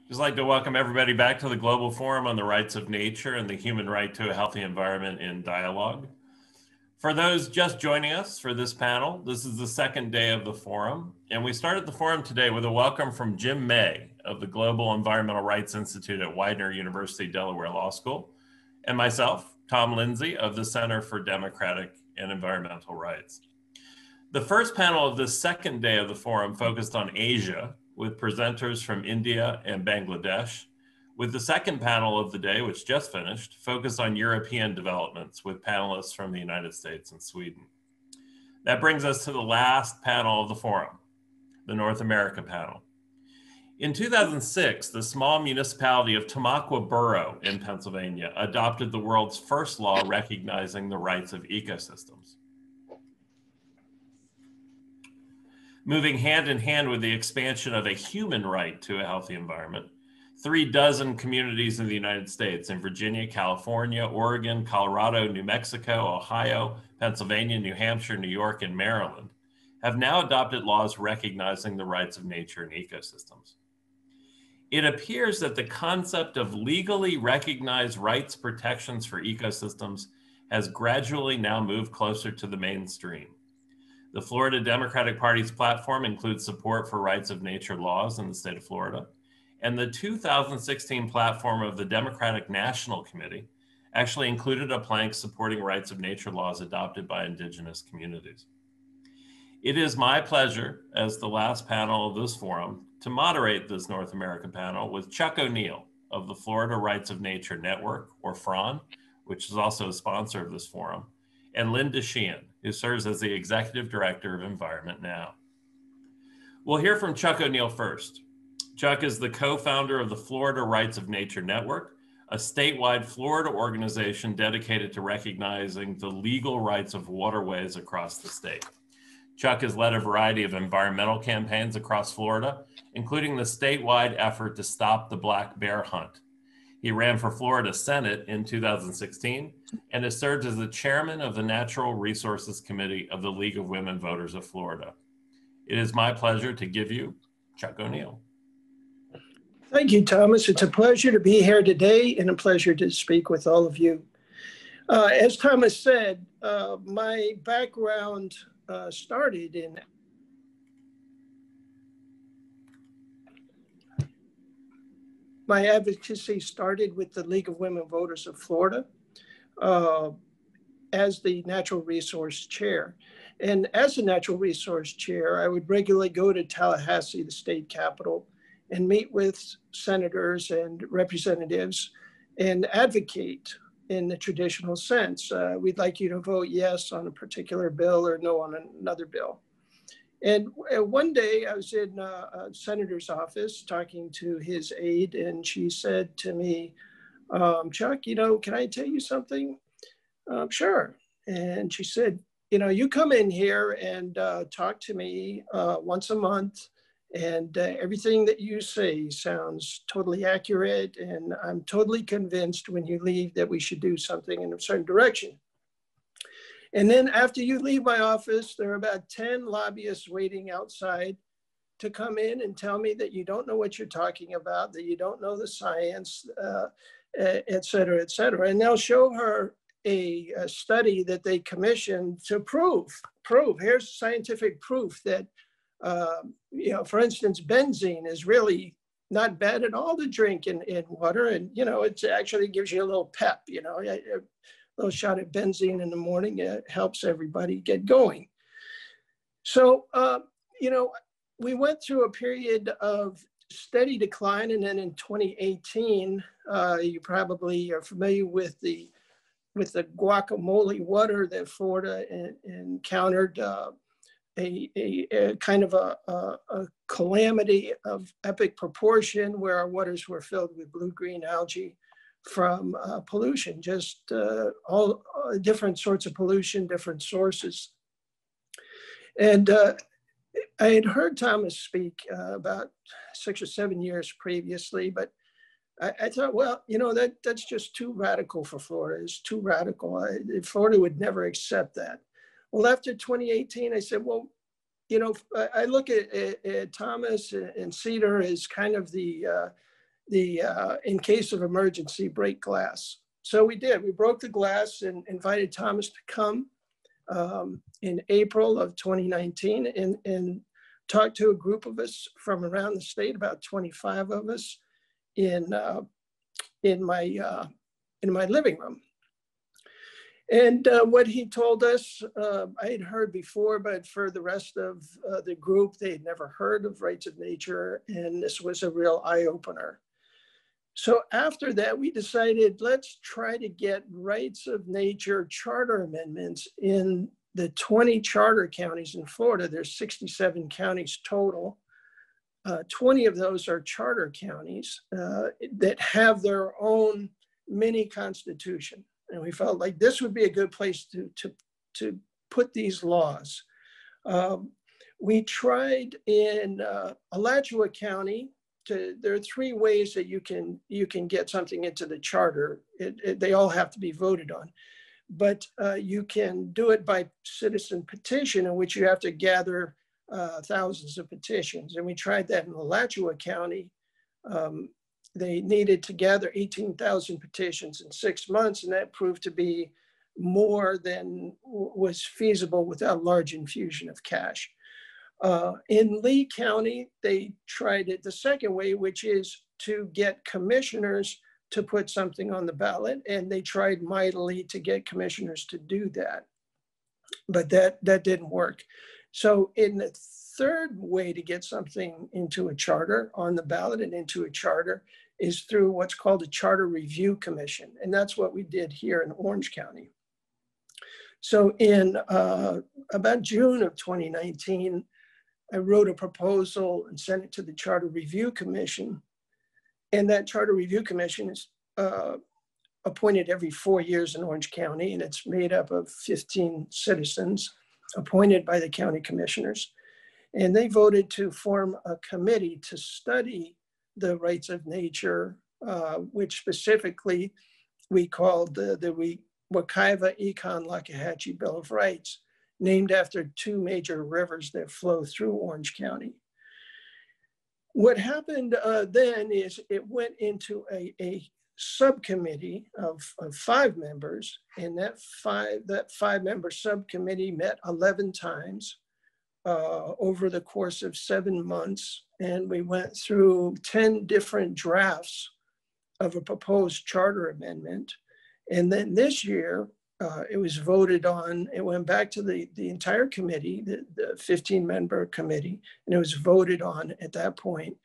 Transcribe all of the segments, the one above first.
Just like to welcome everybody back to the Global Forum on the Rights of Nature and the Human Right to a Healthy Environment in Dialogue. For those just joining us for this panel, this is the second day of the forum, and we started the forum today with a welcome from Jim May of the Global Environmental Rights Institute at Widener University, Delaware Law School, and myself, Tom Linzey of the Center for Democratic and Environmental Rights. The first panel of this second day of the forum focused on Asia, with presenters from India and Bangladesh, with the second panel of the day, which just finished, focused on European developments with panelists from the United States and Sweden. That brings us to the last panel of the forum, the North America panel. In 2006, the small municipality of Tamaqua Borough in Pennsylvania adopted the world's first law recognizing the rights of ecosystems. Moving hand in hand with the expansion of a human right to a healthy environment, 36 communities in the United States in Virginia, California, Oregon, Colorado, New Mexico, Ohio, Pennsylvania, New Hampshire, New York, and Maryland have now adopted laws recognizing the rights of nature and ecosystems. It appears that the concept of legally recognized rights protections for ecosystems has gradually now moved closer to the mainstream. The Florida Democratic Party's platform includes support for rights of nature laws in the state of Florida, and the 2016 platform of the Democratic National Committee actually included a plank supporting rights of nature laws adopted by indigenous communities. It is my pleasure, as the last panel of this forum, to moderate this North American panel with Chuck O'Neill of the Florida Rights of Nature Network, or FRON, which is also a sponsor of this forum, and Linda Sheehan, who serves as the Executive Director of Environment Now. We'll hear from Chuck O'Neill first. Chuck is the co-founder of the Florida Rights of Nature Network, a statewide Florida organization dedicated to recognizing the legal rights of waterways across the state. Chuck has led a variety of environmental campaigns across Florida, including the statewide effort to stop the black bear hunt. He ran for Florida Senate in 2016 and has served as the chairman of the Natural Resources Committee of the League of Women Voters of Florida. It is my pleasure to give you Chuck O'Neill. Thank you, Thomas. It's a pleasure to be here today and a pleasure to speak with all of you. As Thomas said, my background started in My advocacy started with the League of Women Voters of Florida as the natural resource chair. And as a natural resource chair, I would regularly go to Tallahassee, the state capital, and meet with senators and representatives and advocate in the traditional sense. We'd like you to vote yes on a particular bill or no on another bill. And one day I was in a senator's office talking to his aide, and she said to me, Chuck, can I tell you something? Sure. And she said, you come in here and talk to me once a month, and everything that you say sounds totally accurate, and I'm totally convinced when you leave that we should do something in a certain direction. And then after you leave my office, there are about 10 lobbyists waiting outside to come in and tell me that you don't know what you're talking about, that you don't know the science, et cetera, et cetera. And they'll show her a study that they commissioned to prove. Here's scientific proof that, for instance, benzene is really not bad at all to drink in water. And, it actually gives you a little pep, a little shot of benzene in the morning, it helps everybody get going. So, we went through a period of steady decline. And then in 2018, you probably are familiar with the guacamole water that Florida encountered, a kind of a calamity of epic proportion where our waters were filled with blue-green algae from pollution, just all different sorts of pollution, different sources. And I had heard Thomas speak about 6 or 7 years previously, but I thought, well, that's just too radical for Florida. It's too radical. Florida would never accept that. Well, after 2018, I said, well, I look at Thomas and Cedar as kind of the in case of emergency, break glass. So we did. We broke the glass and invited Thomas to come in April of 2019 and talk to a group of us from around the state, about 25 of us, in my living room. And what he told us, I had heard before, but for the rest of the group, they had never heard of rights of nature, and this was a real eye-opener. So after that, we decided, let's try to get rights of nature charter amendments in the 20 charter counties in Florida. There's 67 counties total. 20 of those are charter counties that have their own mini constitution. And we felt like this would be a good place to put these laws. We tried in Alachua County. There are 3 ways that you can get something into the charter. They all have to be voted on, but you can do it by citizen petition, in which you have to gather thousands of petitions. And we tried that in Alachua County. They needed to gather 18,000 petitions in 6 months, and that proved to be more than was feasible without large infusion of cash. In Lee County, they tried it the second way, which is to get commissioners to put something on the ballot, and they tried mightily to get commissioners to do that, but that didn't work. So in the third way to get something into a charter, on the ballot and into a charter, is through what's called a Charter Review Commission. And that's what we did here in Orange County. So in about June of 2019, I wrote a proposal and sent it to the Charter Review Commission. And that Charter Review Commission is appointed every 4 years in Orange County, and it's made up of 15 citizens appointed by the county commissioners. And they voted to form a committee to study the rights of nature, which specifically we called the Wekiva-Econ-Lakahatchee Bill of Rights, named after 2 major rivers that flow through Orange County. What happened then is it went into a subcommittee of 5 members, and that 5-member subcommittee met 11 times over the course of 7 months. And we went through 10 different drafts of a proposed charter amendment. And then this year, it was voted on. It went back to the entire committee, the 15-member committee, and it was voted on at that point.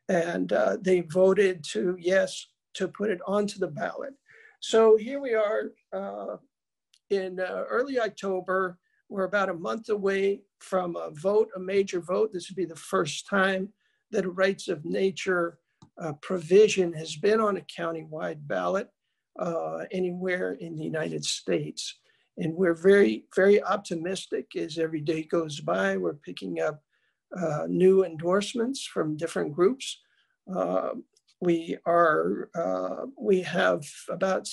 And they voted to, yes, to put it onto the ballot. So here we are in early October. We're about a month away from a vote, a major vote. This would be the first time that a rights of nature provision has been on a countywide ballot anywhere in the United States. And we're very, very optimistic as every day goes by. We're picking up new endorsements from different groups. We have about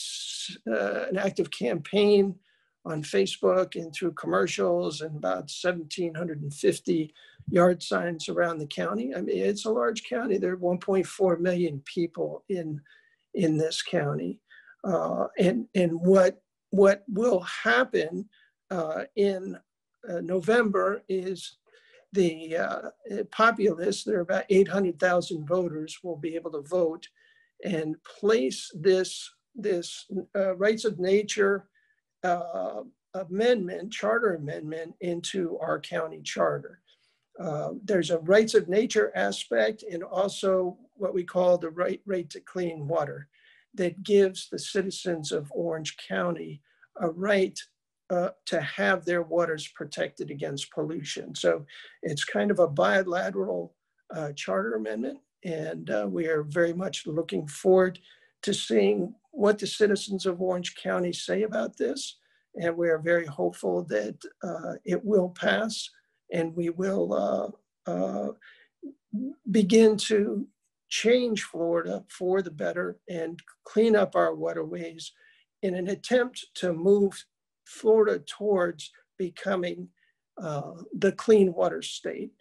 an active campaign on Facebook and through commercials, and about 1,750 yard signs around the county. I mean, it's a large county. There are 1.4 million people in this county. And what will happen in November is the populace, there are about 800,000 voters, will be able to vote and place this rights of nature amendment, charter amendment, into our county charter. There's a rights of nature aspect, and also what we call the right to clean water, that gives the citizens of Orange County a right to have their waters protected against pollution. So it's kind of a bilateral charter amendment, and we are very much looking forward to seeing what the citizens of Orange County say about this. And we are very hopeful that it will pass, and we will begin to change Florida for the better and clean up our waterways in an attempt to move Florida towards becoming the clean water state.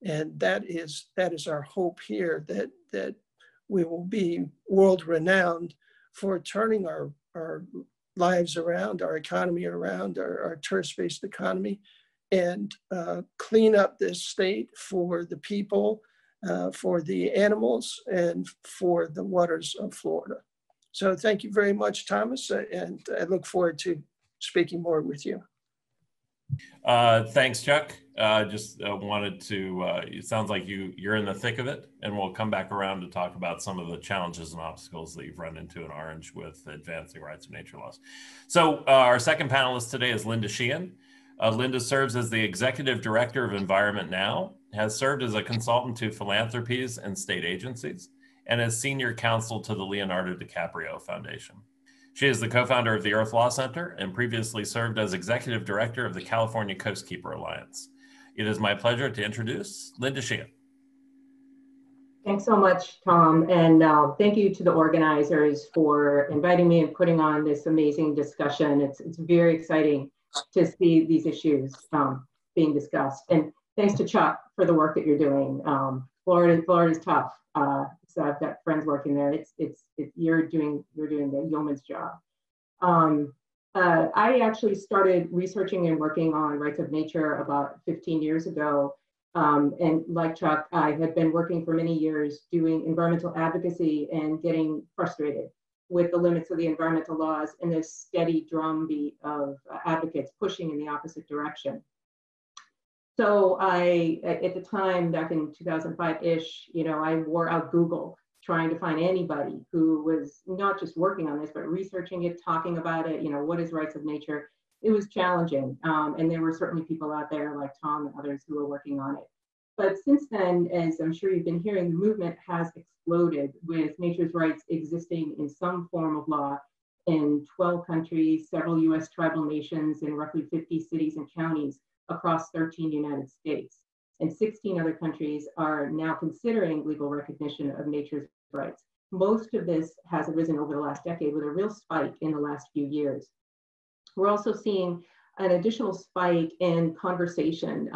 And that is our hope here, that we will be world renowned for turning our lives around, our economy around, our turf-based economy, and clean up this state for the people, for the animals, and for the waters of Florida. So thank you very much, Thomas, and I look forward to speaking more with you. Thanks, Chuck. Just wanted to, it sounds like you're in the thick of it, and we'll come back around to talk about some of the challenges and obstacles that you've run into in Orange with advancing rights of nature laws. So our second panelist today is Linda Sheehan. Linda serves as the Executive Director of Environment Now, has served as a consultant to philanthropies and state agencies, and as Senior Counsel to the Leonardo DiCaprio Foundation. She is the co-founder of the Earth Law Center and previously served as Executive Director of the California Coastkeeper Alliance. It is my pleasure to introduce Linda Sheehan. Thanks so much, Tom, and thank you to the organizers for inviting me and putting on this amazing discussion. It's very exciting to see these issues being discussed. And thanks to Chuck for the work that you're doing. Florida's tough. So I've got friends working there. You're doing the yeoman's job. I actually started researching and working on rights of nature about 15 years ago. And like Chuck, I had been working for many years doing environmental advocacy and getting frustrated with the limits of the environmental laws and this steady drumbeat of advocates pushing in the opposite direction. So at the time, back in 2005-ish, I wore out Google trying to find anybody who was not just working on this, but researching it, talking about it, what is rights of nature? It was challenging. And there were certainly people out there like Tom and others who were working on it. But since then, as I'm sure you've been hearing, the movement has exploded with nature's rights existing in some form of law in 12 countries, several US tribal nations, and roughly 50 cities and counties across 13 United States. And 16 other countries are now considering legal recognition of nature's rights. Most of this has arisen over the last decade with a real spike in the last few years. We're also seeing an additional spike in conversation,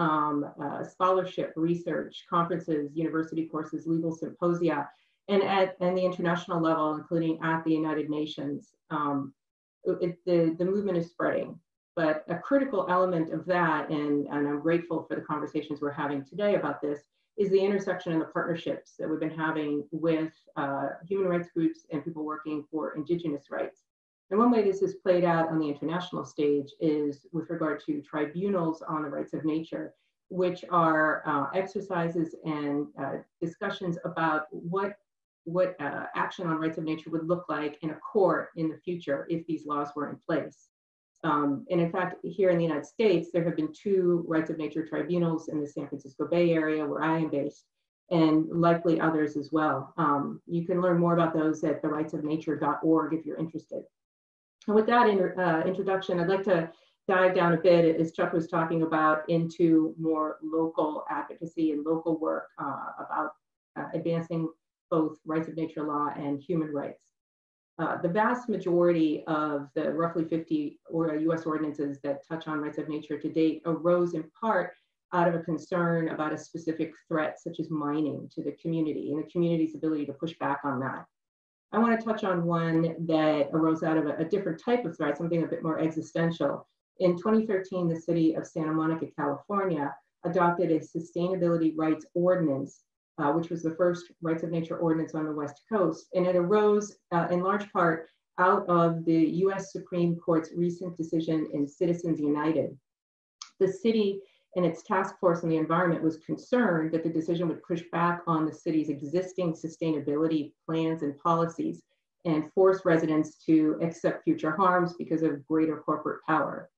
scholarship, research, conferences, university courses, legal symposia, and at the international level, including at the United Nations. The movement is spreading. But a critical element of that, and I'm grateful for the conversations we're having today about this, is the intersection and the partnerships that we've been having with human rights groups and people working for indigenous rights. And one way this is played out on the international stage is with regard to tribunals on the rights of nature, which are exercises and discussions about what action on rights of nature would look like in a court in the future if these laws were in place. And in fact, here in the United States, there have been 2 rights of nature tribunals in the San Francisco Bay Area where I am based, and likely others as well. You can learn more about those at therightsofnature.org if you're interested. And with that introduction, I'd like to dive down a bit, as Chuck was talking about, into more local advocacy and local work about advancing both rights of nature law and human rights. The vast majority of the roughly 50 US ordinances that touch on rights of nature to date arose in part out of a concern about a specific threat, such as mining, to the community and the community's ability to push back on that. I want to touch on one that arose out of a different type of threat, something a bit more existential. In 2013, the city of Santa Monica, California, adopted a sustainability rights ordinance, which was the first rights of nature ordinance on the West Coast. And it arose in large part out of the US Supreme Court's recent decision in Citizens United. The city and its task force on the environment was concerned that the decision would push back on the city's existing sustainability plans and policies and force residents to accept future harms because of greater corporate power.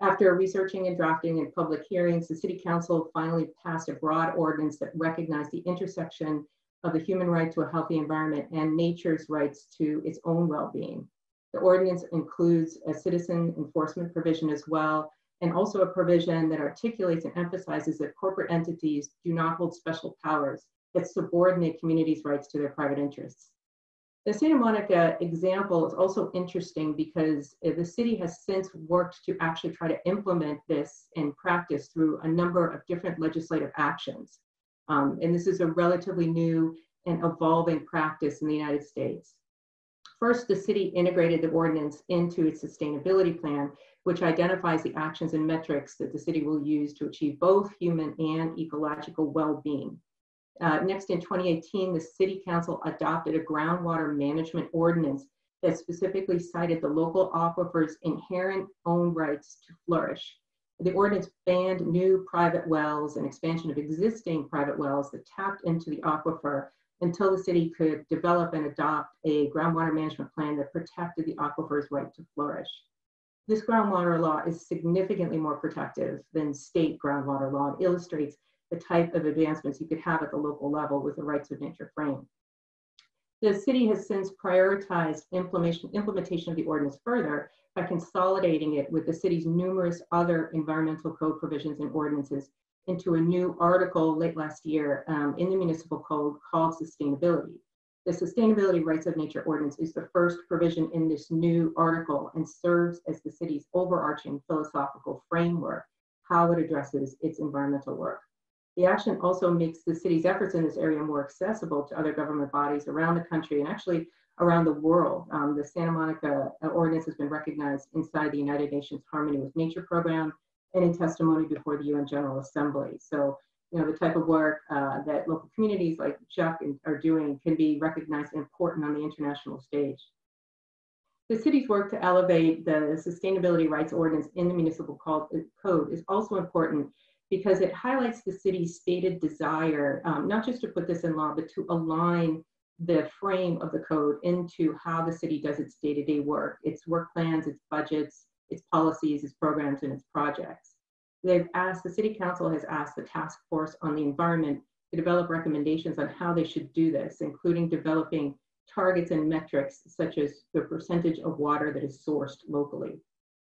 After researching and drafting in public hearings, the City Council finally passed a broad ordinance that recognized the intersection of the human right to a healthy environment and nature's rights to its own well-being. The ordinance includes a citizen enforcement provision as well, and also a provision that articulates and emphasizes that corporate entities do not hold special powers that subordinate communities' rights to their private interests. The Santa Monica example is also interesting because the city has since worked to actually try to implement this in practice through a number of different legislative actions. And this is a relatively new and evolving practice in the United States. First, the city integrated the ordinance into its sustainability plan, which identifies the actions and metrics that the city will use to achieve both human and ecological well-being. Next, in 2018, the City Council adopted a groundwater management ordinance that specifically cited the local aquifer's inherent own rights to flourish. The ordinance banned new private wells and expansion of existing private wells that tapped into the aquifer until the city could develop and adopt a groundwater management plan that protected the aquifer's right to flourish. This groundwater law is significantly more protective than state groundwater law. It illustrates the type of advancements you could have at the local level with the rights of nature frame. The city has since prioritized implementation of the ordinance further by consolidating it with the city's numerous other environmental code provisions and ordinances into a new article late last year in the municipal code called sustainability. The Sustainability Rights of Nature Ordinance is the first provision in this new article and serves as the city's overarching philosophical framework, how it addresses its environmental work. The action also makes the city's efforts in this area more accessible to other government bodies around the country and actually around the world. The Santa Monica Ordinance has been recognized inside the United Nations Harmony with Nature program and in testimony before the UN General Assembly. So, you know, the type of work that local communities like Chuck are doing can be recognized and important on the international stage. The city's work to elevate the Sustainability Rights Ordinance in the municipal code is also important because it highlights the city's stated desire, not just to put this in law, but to align the frame of the code into how the city does its day-to-day work, its work plans, its budgets, its policies, its programs, and its projects. The city council has asked the task force on the environment to develop recommendations on how they should do this, including developing targets and metrics such as the percentage of water that is sourced locally.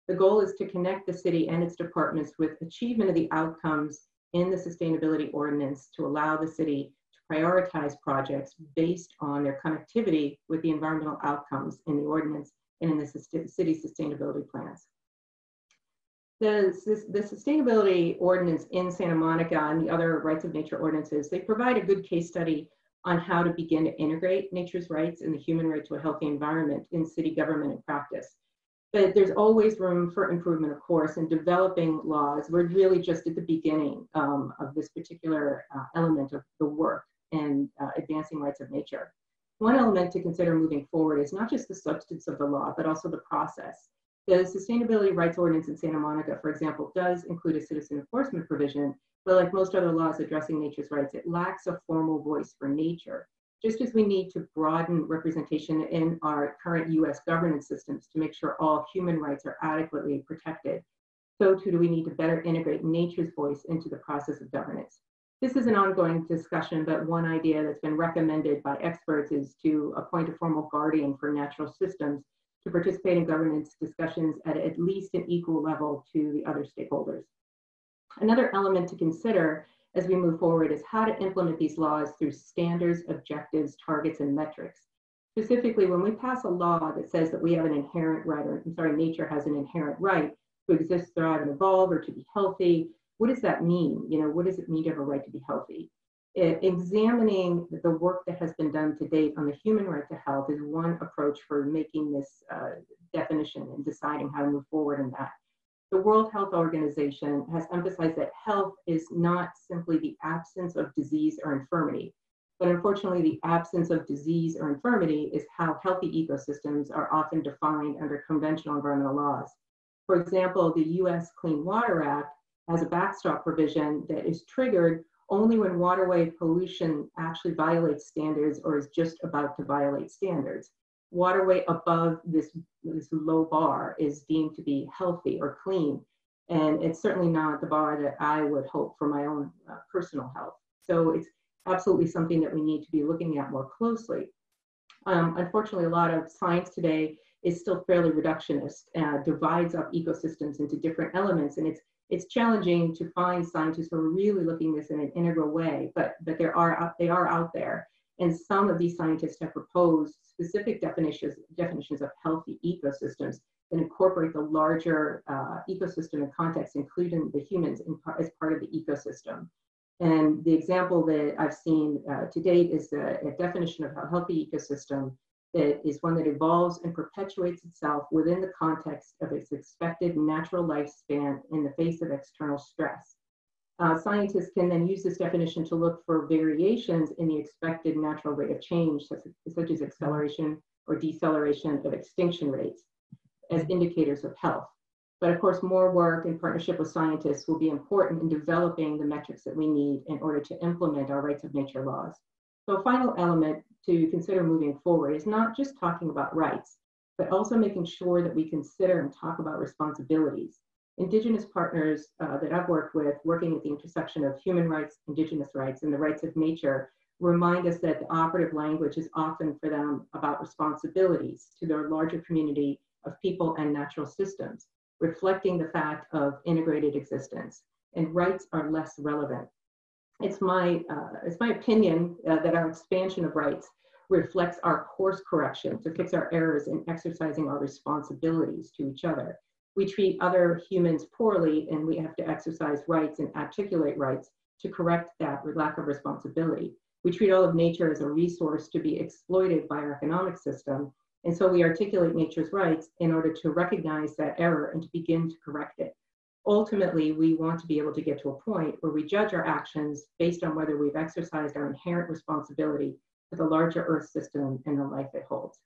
The goal is to connect the city and its departments with achievement of the outcomes in the sustainability ordinance to allow the city to prioritize projects based on their connectivity with the environmental outcomes in the ordinance and in the city sustainability plans. The sustainability ordinance in Santa Monica and the other rights of nature ordinances, they provide a good case study on how to begin to integrate nature's rights and the human right to a healthy environment in city government and practice. But there's always room for improvement, of course, in developing laws. We're really just at the beginning of this particular element of the work and advancing rights of nature. One element to consider moving forward is not just the substance of the law, but also the process. The Sustainability Rights Ordinance in Santa Monica, for example, does include a citizen enforcement provision, but like most other laws addressing nature's rights, it lacks a formal voice for nature. Just as we need to broaden representation in our current US governance systems to make sure all human rights are adequately protected, so too do we need to better integrate nature's voice into the process of governance. This is an ongoing discussion, but one idea that's been recommended by experts is to appoint a formal guardian for natural systems to participate in governance discussions at least an equal level to the other stakeholders. Another element to consider as we move forward is how to implement these laws through standards, objectives, targets, and metrics. Specifically, when we pass a law that says that we have an inherent right, or nature has an inherent right to exist, thrive, and evolve, or to be healthy, what does that mean? You know, what does it mean to have a right to be healthy? Examining the work that has been done to date on the human right to health is one approach for making this definition and deciding how to move forward in that. The World Health Organization has emphasized that health is not simply the absence of disease or infirmity, but unfortunately the absence of disease or infirmity is how healthy ecosystems are often defined under conventional environmental laws. For example, the US Clean Water Act has a backstop provision that is triggered only when waterway pollution actually violates standards or is just about to violate standards. Waterway above this low bar is deemed to be healthy or clean, and it's certainly not the bar that I would hope for my own personal health. So it's absolutely something that we need to be looking at more closely. Unfortunately, a lot of science today is still fairly reductionist, divides up ecosystems into different elements, and it's challenging to find scientists who are really looking at this in an integral way, but they are out there. And some of these scientists have proposed specific definitions of healthy ecosystems that incorporate the larger ecosystem and context, including the humans as part of the ecosystem. And the example that I've seen to date is a definition of a healthy ecosystem that is one that evolves and perpetuates itself within the context of its expected natural lifespan in the face of external stress. Scientists can then use this definition to look for variations in the expected natural rate of change, such as acceleration or deceleration of extinction rates, as indicators of health. But of course, more work in partnership with scientists will be important in developing the metrics that we need in order to implement our rights of nature laws. So a final element to consider moving forward is not just talking about rights, but also making sure that we consider and talk about responsibilities. Indigenous partners that I've worked with, working at the intersection of human rights, Indigenous rights, and the rights of nature, remind us that the operative language is often for them about responsibilities to their larger community of people and natural systems, reflecting the fact of integrated existence, and rights are less relevant. It's my opinion that our expansion of rights reflects our course correction to fix our errors in exercising our responsibilities to each other. We treat other humans poorly, and we have to exercise rights and articulate rights to correct that lack of responsibility. We treat all of nature as a resource to be exploited by our economic system, and so we articulate nature's rights in order to recognize that error and to begin to correct it. Ultimately, we want to be able to get to a point where we judge our actions based on whether we've exercised our inherent responsibility to the larger Earth system and the life it holds.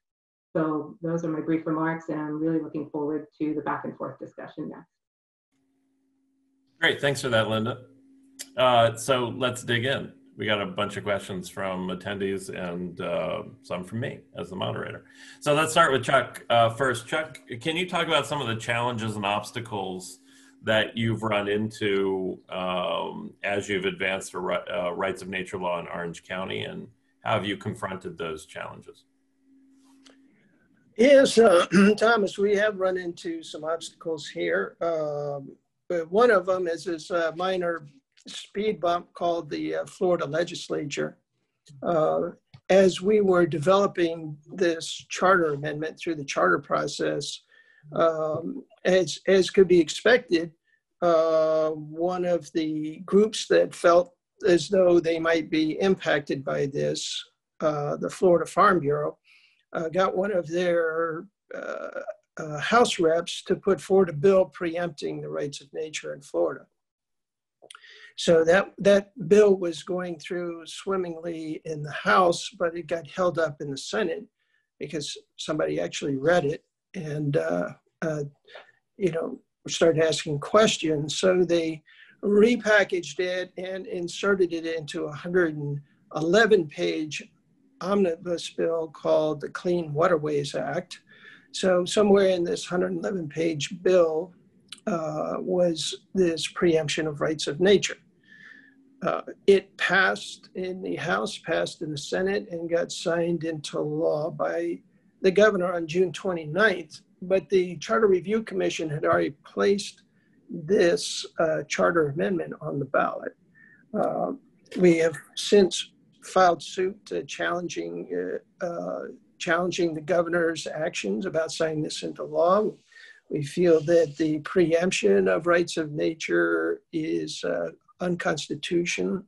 So those are my brief remarks, and I'm really looking forward to the back and forth discussion next. Great, thanks for that, Linda. So let's dig in. We got a bunch of questions from attendees and some from me as the moderator. So let's start with Chuck first. Chuck, can you talk about some of the challenges and obstacles that you've run into as you've advanced the rights of nature law in Orange County, and how have you confronted those challenges? Yes, Thomas, we have run into some obstacles here. But one of them is this minor speed bump called the Florida legislature. As we were developing this charter amendment through the charter process, as could be expected, one of the groups that felt as though they might be impacted by this, the Florida Farm Bureau, got one of their House reps to put forward a bill preempting the rights of nature in Florida. So that bill was going through swimmingly in the House, but it got held up in the Senate because somebody actually read it and started asking questions. So they repackaged it and inserted it into a 111-page omnibus bill called the Clean Waterways Act. So somewhere in this 111-page bill was this preemption of rights of nature. It passed in the House, passed in the Senate, and got signed into law by the governor on June 29th. But the Charter Review Commission had already placed this charter amendment on the ballot. We have since filed suit challenging the governor's actions about signing this into law. We feel that the preemption of rights of nature is unconstitutional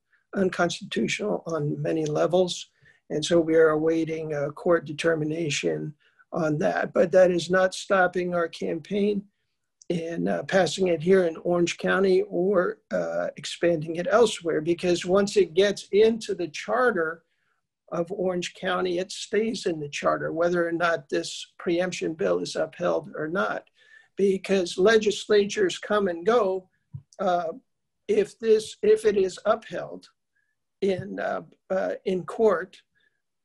on many levels. And so we are awaiting a court determination on that. But that is not stopping our campaign in passing it here in Orange County or expanding it elsewhere, because once it gets into the charter of Orange County, it stays in the charter, whether or not this preemption bill is upheld or not, because legislatures come and go. If it is upheld in court,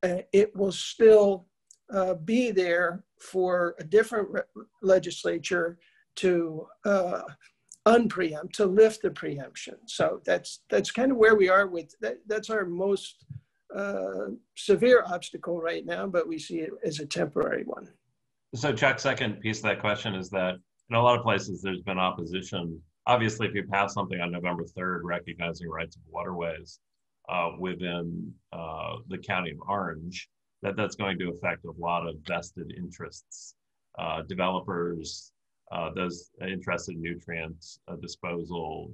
it will still be there for a different legislature to unpreempt, to lift the preemption. So that's kind of where we are with that. That's our most severe obstacle right now, but we see it as a temporary one. So Chuck, second piece of that question is that in a lot of places there's been opposition. Obviously, if you pass something on November 3rd recognizing rights of waterways within the county of Orange, that's going to affect a lot of vested interests, developers, those interested in nutrients disposal,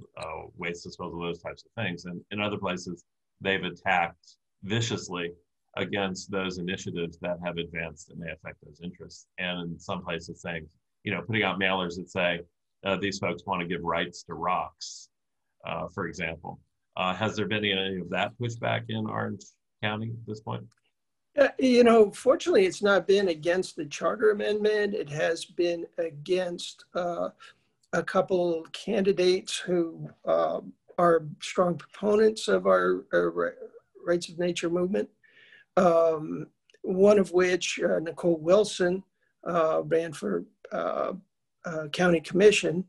waste disposal, those types of things. And in other places, they've attacked viciously against those initiatives that have advanced and may affect those interests. And in some places saying, putting out mailers that say, these folks want to give rights to rocks, for example. Has there been any of that pushback in Orange County at this point? Fortunately, it's not been against the charter amendment. It has been against a couple candidates who are strong proponents of our rights of nature movement. One of which, Nicole Wilson, ran for county commission,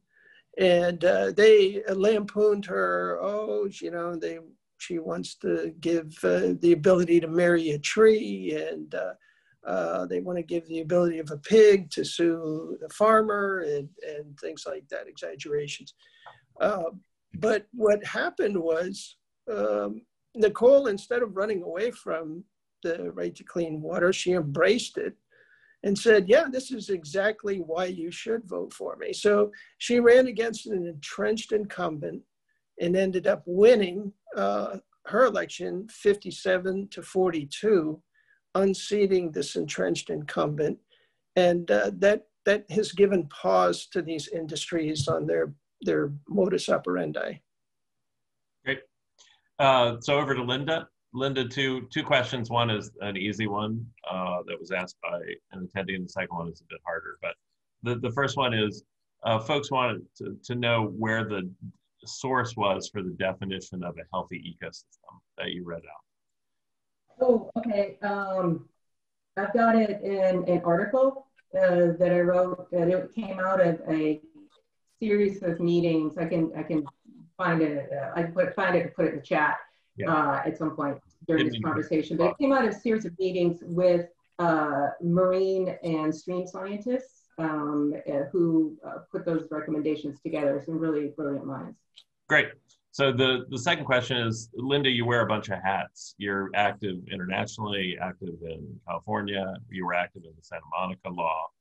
and they lampooned her. She wants to give the ability to marry a tree, and they want to give the ability of a pig to sue the farmer, and things like that, exaggerations. But what happened was Nicole, instead of running away from the right to clean water, she embraced it and said, yeah, this is exactly why you should vote for me. So she ran against an entrenched incumbent and ended up winning her election 57-42, unseating this entrenched incumbent. And that has given pause to these industries on their modus operandi. Great. So over to Linda. Linda, two questions. One is an easy one that was asked by an attendee, and the second one is a bit harder. But the first one is, folks wanted to know where the source was for the definition of a healthy ecosystem that you read out. Oh, okay. I've got it in an article that I wrote, and it came out of a series of meetings. I can find it. I can find it and put it in the chat. Yeah. At some point during this conversation, but it came out of a series of meetings with marine and stream scientists who put those recommendations together. Some really brilliant minds. Great. So the second question is, Linda, you wear a bunch of hats. You're active internationally, active in California, you were active in the Santa Monica law.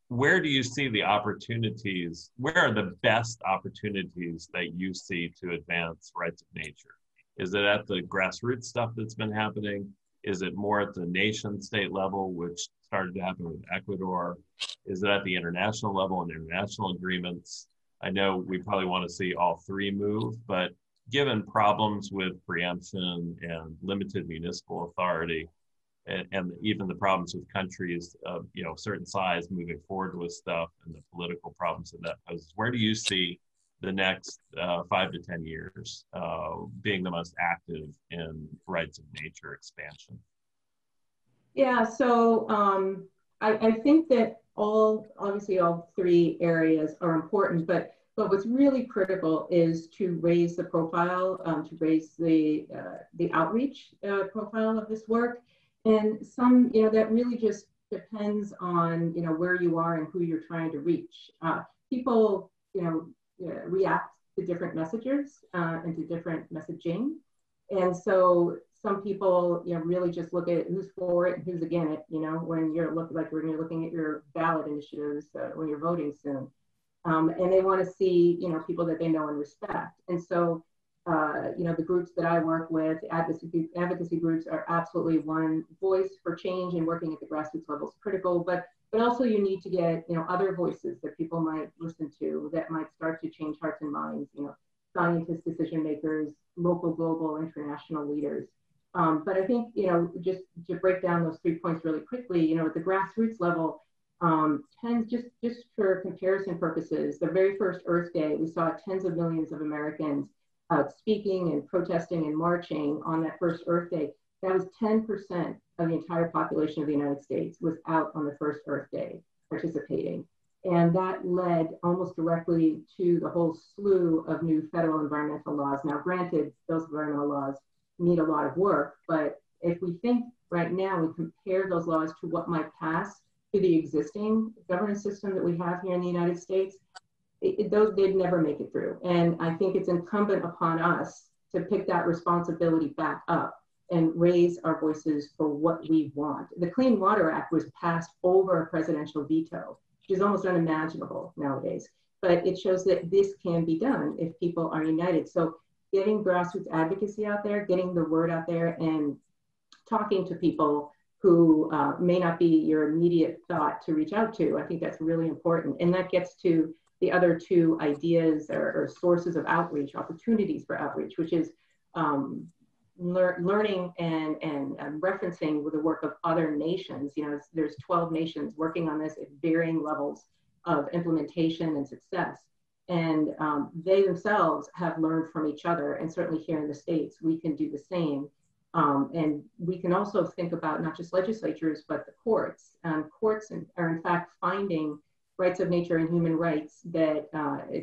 Where do you see the opportunities? Where are the best opportunities that you see to advance rights of nature? Is it at the grassroots stuff that's been happening? Is it more at the nation state level, which started to happen with Ecuador? Is it at the international level and international agreements? I know we probably want to see all three move, but given problems with preemption and limited municipal authority, and even the problems with countries of certain size moving forward with stuff, and the political problems that poses, where do you see the next 5 to 10 years being the most active in rights of nature expansion? Yeah, so I think that obviously all three areas are important, but what's really critical is to raise the profile, to raise the outreach profile of this work. And that really just depends on, where you are and who you're trying to reach. People, react to different messages and to different messaging. And so some people, really just look at who's for it and who's against it, when you're looking at your ballot initiatives, when you're voting soon. And they want to see, people that they know and respect. And so, the groups that I work with, advocacy groups, are absolutely one voice for change, and working at the grassroots level is critical. But also you need to get, other voices that people might listen to that might start to change hearts and minds, scientists, decision makers, local, global, international leaders. But I think, just to break down those 3 points really quickly, at the grassroots level, tens, just for comparison purposes, the very first Earth Day, we saw tens of millions of Americans speaking and protesting and marching on that first Earth Day. That was 10% of the entire population of the United States was out on the first Earth Day participating. And that led almost directly to the whole slew of new federal environmental laws. Now, granted, those environmental laws need a lot of work, but if we think right now, we compare those laws to what might pass to the existing governance system that we have here in the United States, they'd never make it through. And I think it's incumbent upon us to pick that responsibility back up and raise our voices for what we want. The Clean Water Act was passed over a presidential veto. which is almost unimaginable nowadays. But it shows that this can be done if people are united. So getting grassroots advocacy out there, getting the word out there, and talking to people who may not be your immediate thought to reach out to, I think that's really important. And that gets to the other two ideas or sources of outreach, opportunities for outreach, which is learning and referencing with the work of other nations. You know, there's 12 nations working on this at varying levels of implementation and success. And they themselves have learned from each other. And certainly here in the States, we can do the same. And we can also think about not just legislatures, but the courts. Courts are in fact finding rights of nature and human rights that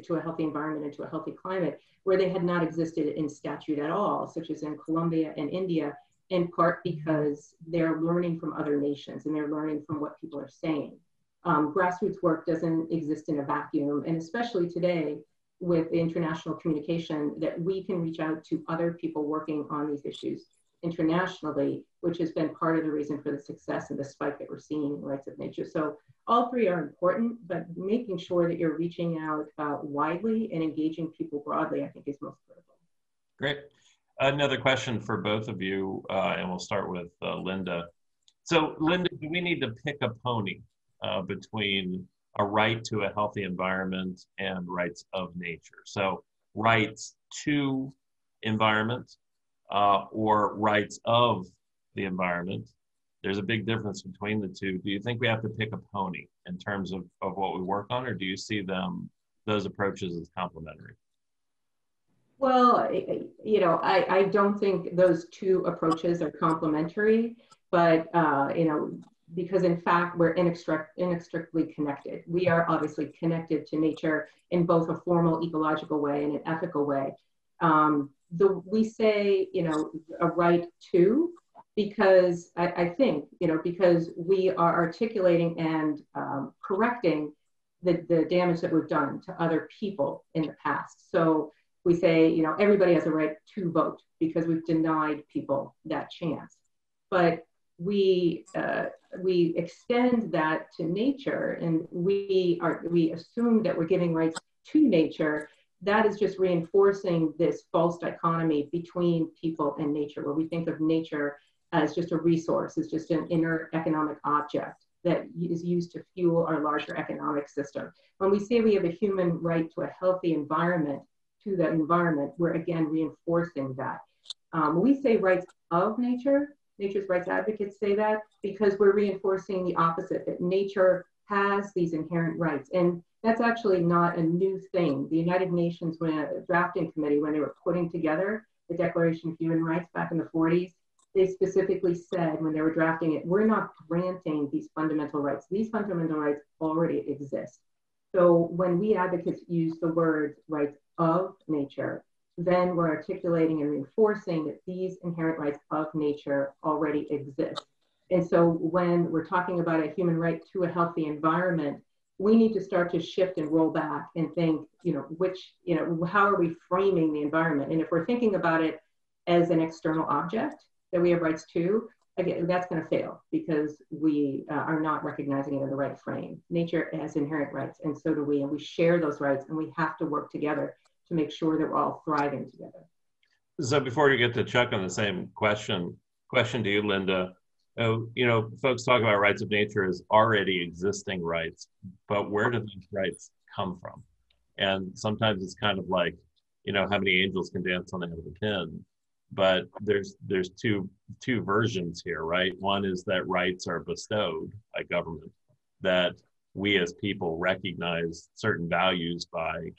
to a healthy environment and to a healthy climate where they had not existed in statute at all, such as in Colombia and India, in part because they're learning from other nations and they're learning from what people are saying. Grassroots work doesn't exist in a vacuum, and especially today with the international communication, that we can reach out to other people working on these issues internationally, which has been part of the reason for the success and the spike that we're seeing in rights of nature. So all three are important, but making sure that you're reaching out widely and engaging people broadly, I think is most critical. Great. Another question for both of you, and we'll start with Linda. So Linda, do we need to pick a pony between a right to a healthy environment and rights of nature? So rights to environment or rights of the environment. There's a big difference between the two. Do you think we have to pick a pony in terms of what we work on, or do you see those approaches as complementary? Well, you know, I don't think those two approaches are complementary, but, you know, because in fact, we're inextricably connected. We are obviously connected to nature in both a formal ecological way and an ethical way. We say, you know, a right to, because I think, you know, because we are articulating and correcting the damage that we've done to other people in the past. So we say, you know, everybody has a right to vote because we've denied people that chance. But we extend that to nature, and we assume that we're giving rights to nature. That is just reinforcing this false dichotomy between people and nature, where we think of nature as just a resource, as just an inert economic object that is used to fuel our larger economic system. When we say we have a human right to a healthy environment, to that environment, we're again reinforcing that. When we say rights of nature, nature's rights advocates say that because we're reinforcing the opposite, that nature has these inherent rights. And that's actually not a new thing. The United Nations, when a drafting committee, when they were putting together the Declaration of Human Rights back in the 40s, they specifically said when they were drafting it, we're not granting these fundamental rights. These fundamental rights already exist. So when we advocates use the word rights of nature, then we're articulating and reinforcing that these inherent rights of nature already exist. And so when we're talking about a human right to a healthy environment, we need to start to shift and roll back and think, you know, how are we framing the environment? And if we're thinking about it as an external object that we have rights to, again, that's going to fail because we are not recognizing it in the right frame. Nature has inherent rights, and so do we, and we share those rights, and we have to work together to make sure that we're all thriving together. So before you get to Chuck on the same question to you, Linda, you know, folks talk about rights of nature as already existing rights, but where do these rights come from? And sometimes it's kind of like, you know, how many angels can dance on the head of a pin? But there's two versions here, right? One is that rights are bestowed by government, that we as people recognize certain values by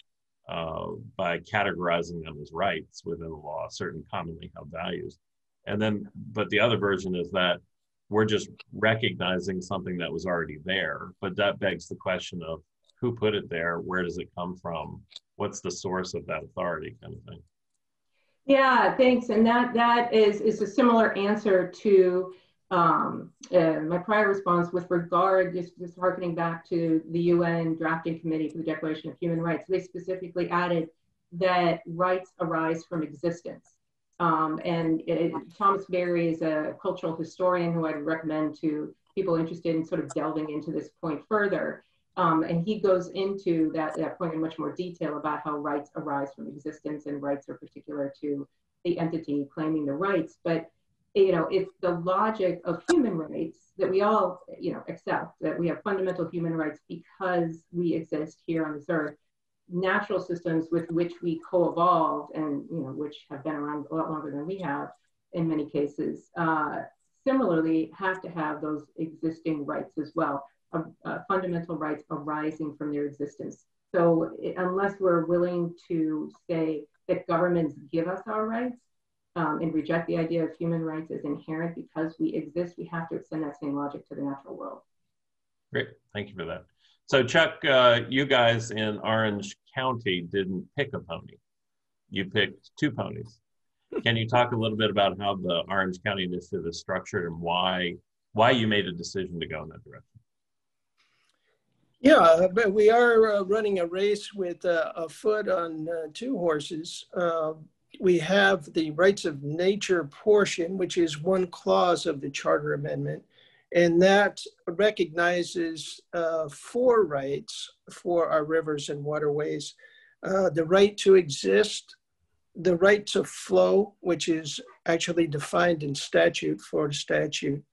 categorizing them as rights within the law, certain commonly held values. And then, but the other version is that we're just recognizing something that was already there, but that begs the question of who put it there, where does it come from, what's the source of that authority, kind of thing. Yeah, thanks. And that is a similar answer to my prior response with regard, just harkening back to the UN Drafting Committee for the Declaration of Human Rights. They specifically added that rights arise from existence. Thomas Berry is a cultural historian who I'd recommend to people interested in sort of delving into this point further. And he goes into that point in much more detail about how rights arise from existence and rights are particular to the entity claiming the rights. But it's the logic of human rights that we all accept, that we have fundamental human rights because we exist here on this earth. Natural systems with which we co-evolved and which have been around a lot longer than we have in many cases, similarly have to have those existing rights as well, fundamental rights arising from their existence. So unless we're willing to say that governments give us our rights and reject the idea of human rights as inherent because we exist, we have to extend that same logic to the natural world. Great, thank you for that. So Chuck, you guys in Orange County didn't pick a pony. You picked two ponies. Can you talk a little bit about how the Orange County Initiative is structured and why you made a decision to go in that direction? Yeah, but we are running a race with a foot on two horses. We have the rights of nature portion, which is one clause of the Charter Amendment, and that recognizes four rights for our rivers and waterways: the right to exist, the right to flow, which is actually defined in statute, Florida statute,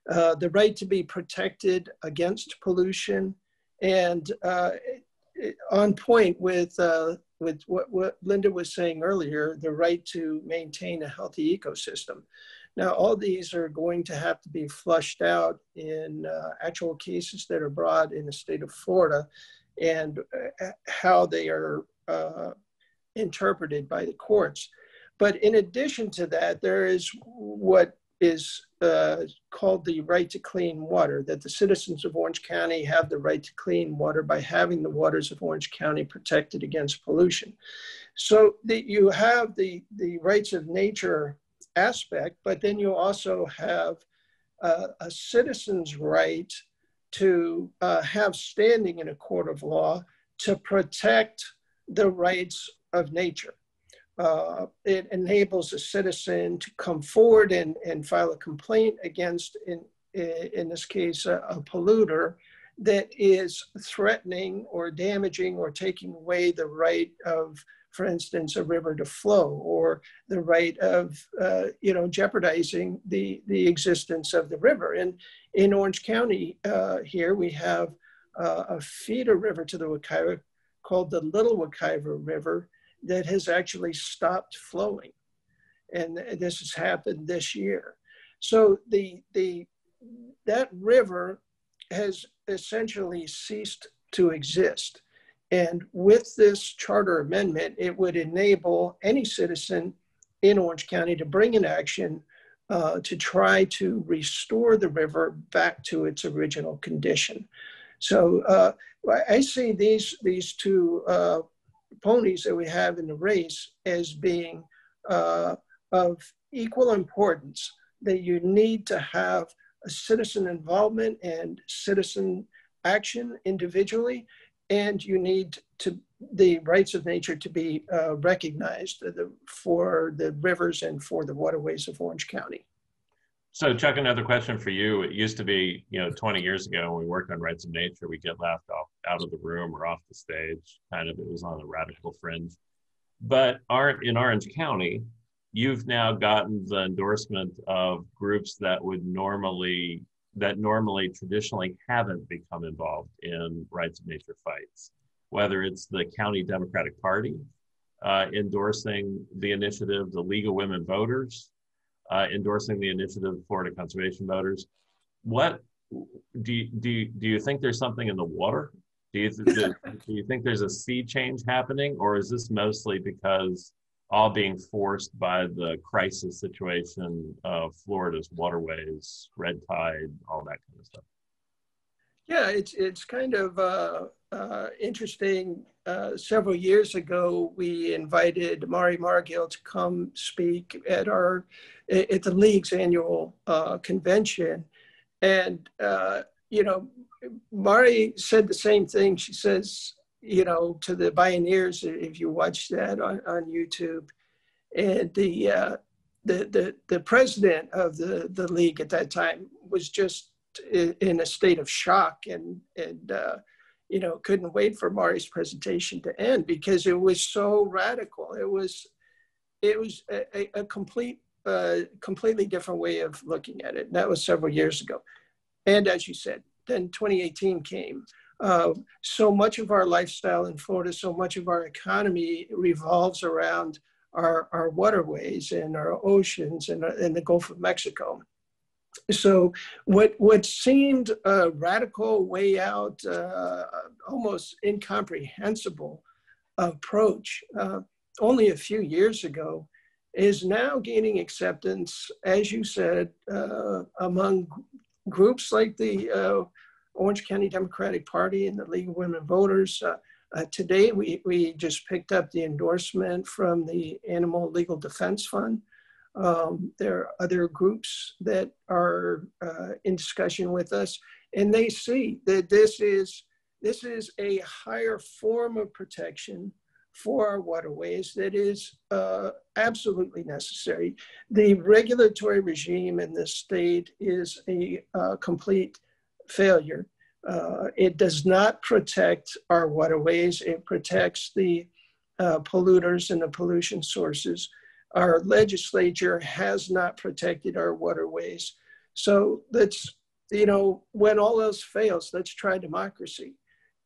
the right to be protected against pollution, and on point with what Linda was saying earlier, the right to maintain a healthy ecosystem. Now, all these are going to have to be flushed out in actual cases that are brought in the state of Florida and how they are interpreted by the courts. But in addition to that, there is what is called the right to clean water, that the citizens of Orange County have the right to clean water by having the waters of Orange County protected against pollution. So that you have the rights of nature aspect, but then you also have a citizen's right to have standing in a court of law to protect the rights of nature. It enables a citizen to come forward and file a complaint against, in this case, a polluter that is threatening or damaging or taking away the right of, for instance, a river to flow, or the right of, jeopardizing the existence of the river. And in Orange County here, we have a feeder river to the Wekiva called the Little Wekiva River that has actually stopped flowing. And this has happened this year. So that river has essentially ceased to exist. And with this charter amendment, it would enable any citizen in Orange County to bring an action to try to restore the river back to its original condition. So I see these two ponies that we have in the race as being of equal importance, that you need to have a citizen involvement and citizen action individually, and you need the rights of nature to be recognized for the rivers and for the waterways of Orange County. So Chuck, another question for you. It used to be, 20 years ago when we worked on rights of nature, we get laughed out of the room or off the stage, it was on the radical fringe. But in Orange County, you've now gotten the endorsement of groups that normally traditionally haven't become involved in rights of nature fights, whether it's the County Democratic Party endorsing the initiative, the League of Women Voters, endorsing the initiative, Florida Conservation Voters. What do you think there's something in the water? Do you think there's a sea change happening, or is this mostly because all being forced by the crisis situation of Florida's waterways, red tide, all that kind of stuff? Yeah, it's kind of interesting. Several years ago, we invited Mari Margill to come speak at the League's annual convention, and Mari said the same thing. She says, to the pioneers, if you watch that on YouTube, and the president of the League at that time was just in a state of shock and couldn't wait for Mari's presentation to end because it was so radical. It was a completely different way of looking at it. And that was several years ago. And as you said, then 2018 came. So much of our lifestyle in Florida, so much of our economy revolves around our waterways and our oceans and the Gulf of Mexico. So what seemed a radical way out, almost incomprehensible approach only a few years ago is now gaining acceptance, as you said, among groups like the Orange County Democratic Party and the League of Women Voters. Today, we just picked up the endorsement from the Animal Legal Defense Fund. There are other groups that are in discussion with us, and they see that this is a higher form of protection for our waterways that is absolutely necessary. The regulatory regime in this state is a complete failure. It does not protect our waterways. It protects the polluters and the pollution sources. Our legislature has not protected our waterways. So let's, when all else fails, let's try democracy.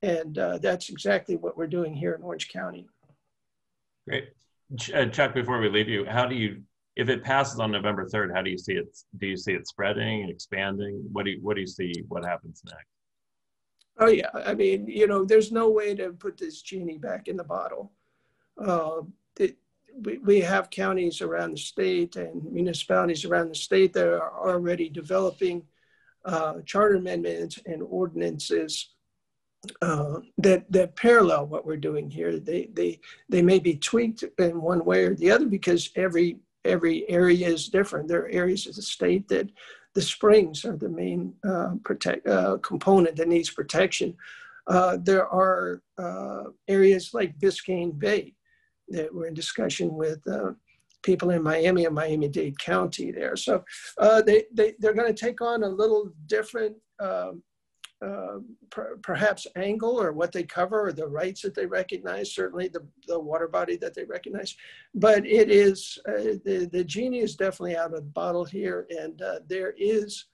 And that's exactly what we're doing here in Orange County. Great. Chuck, before we leave you, if it passes on November 3rd, how do you see it? Do you see it spreading, expanding? What do you see, what happens next? Oh yeah, I mean, there's no way to put this genie back in the bottle. We have counties around the state and municipalities around the state that are already developing charter amendments and ordinances that parallel what we're doing here. They may be tweaked in one way or the other because every area is different. There are areas of the state that the springs are the main component that needs protection. There are areas like Biscayne Bay that we're in discussion with people in Miami and Miami-Dade County there. So they're going to take on a little different perhaps angle or what they cover or the rights that they recognize, certainly the water body that they recognize. But it is, the genie is definitely out of the bottle here, and there is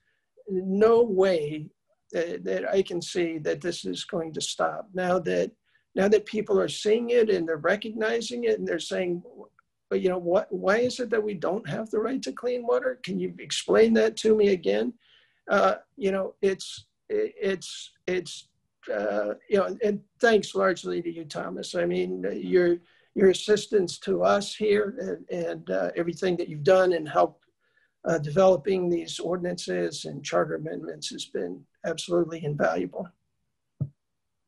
no way that I can see that this is going to stop. Now that people are seeing it and they're recognizing it and they're saying, why is it that we don't have the right to clean water? Can you explain that to me again? And thanks largely to you, Thomas. I mean, your assistance to us here and everything that you've done and helped developing these ordinances and charter amendments has been absolutely invaluable.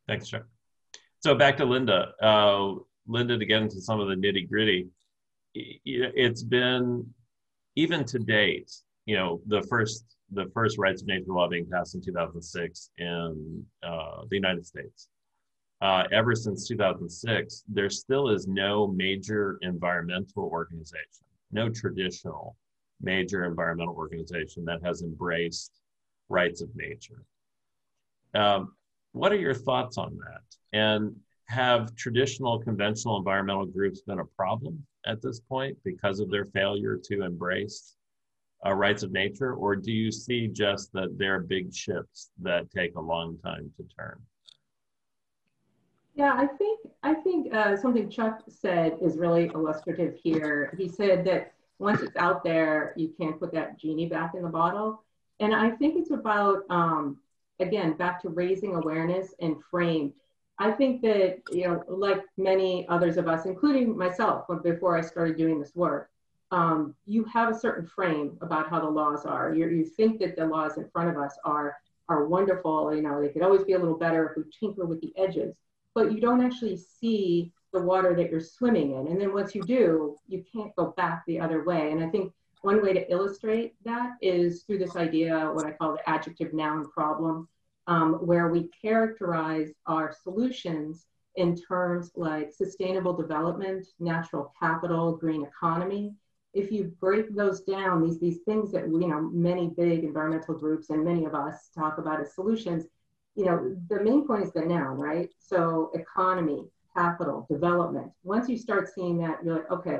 Thanks, Chuck. So back to Linda. Linda, to get into some of the nitty gritty, it's been, even to date, the first rights of nature law being passed in 2006 in the United States. Ever since 2006, there still is no major environmental organization, no traditional major environmental organization that has embraced rights of nature. What are your thoughts on that? And have traditional conventional environmental groups been a problem at this point because of their failure to embrace rights of nature, or do you see just that they're big ships that take a long time to turn? Yeah, I think something Chuck said is really illustrative here. He said that once it's out there, you can't put that genie back in the bottle. And I think it's about, again, back to raising awareness and frame. I think that, like many others of us, including myself, before I started doing this work, you have a certain frame about how the laws are. You think that the laws in front of us are wonderful. They could always be a little better if we tinker with the edges, but you don't actually see the water that you're swimming in. And then once you do, you can't go back the other way. And I think one way to illustrate that is through this idea, what I call the adjective noun problem, where we characterize our solutions in terms like sustainable development, natural capital, green economy. If you break those down, these things that many big environmental groups and many of us talk about as solutions, the main point is the noun, right? So economy, capital, development. Once you start seeing that, you're like, okay,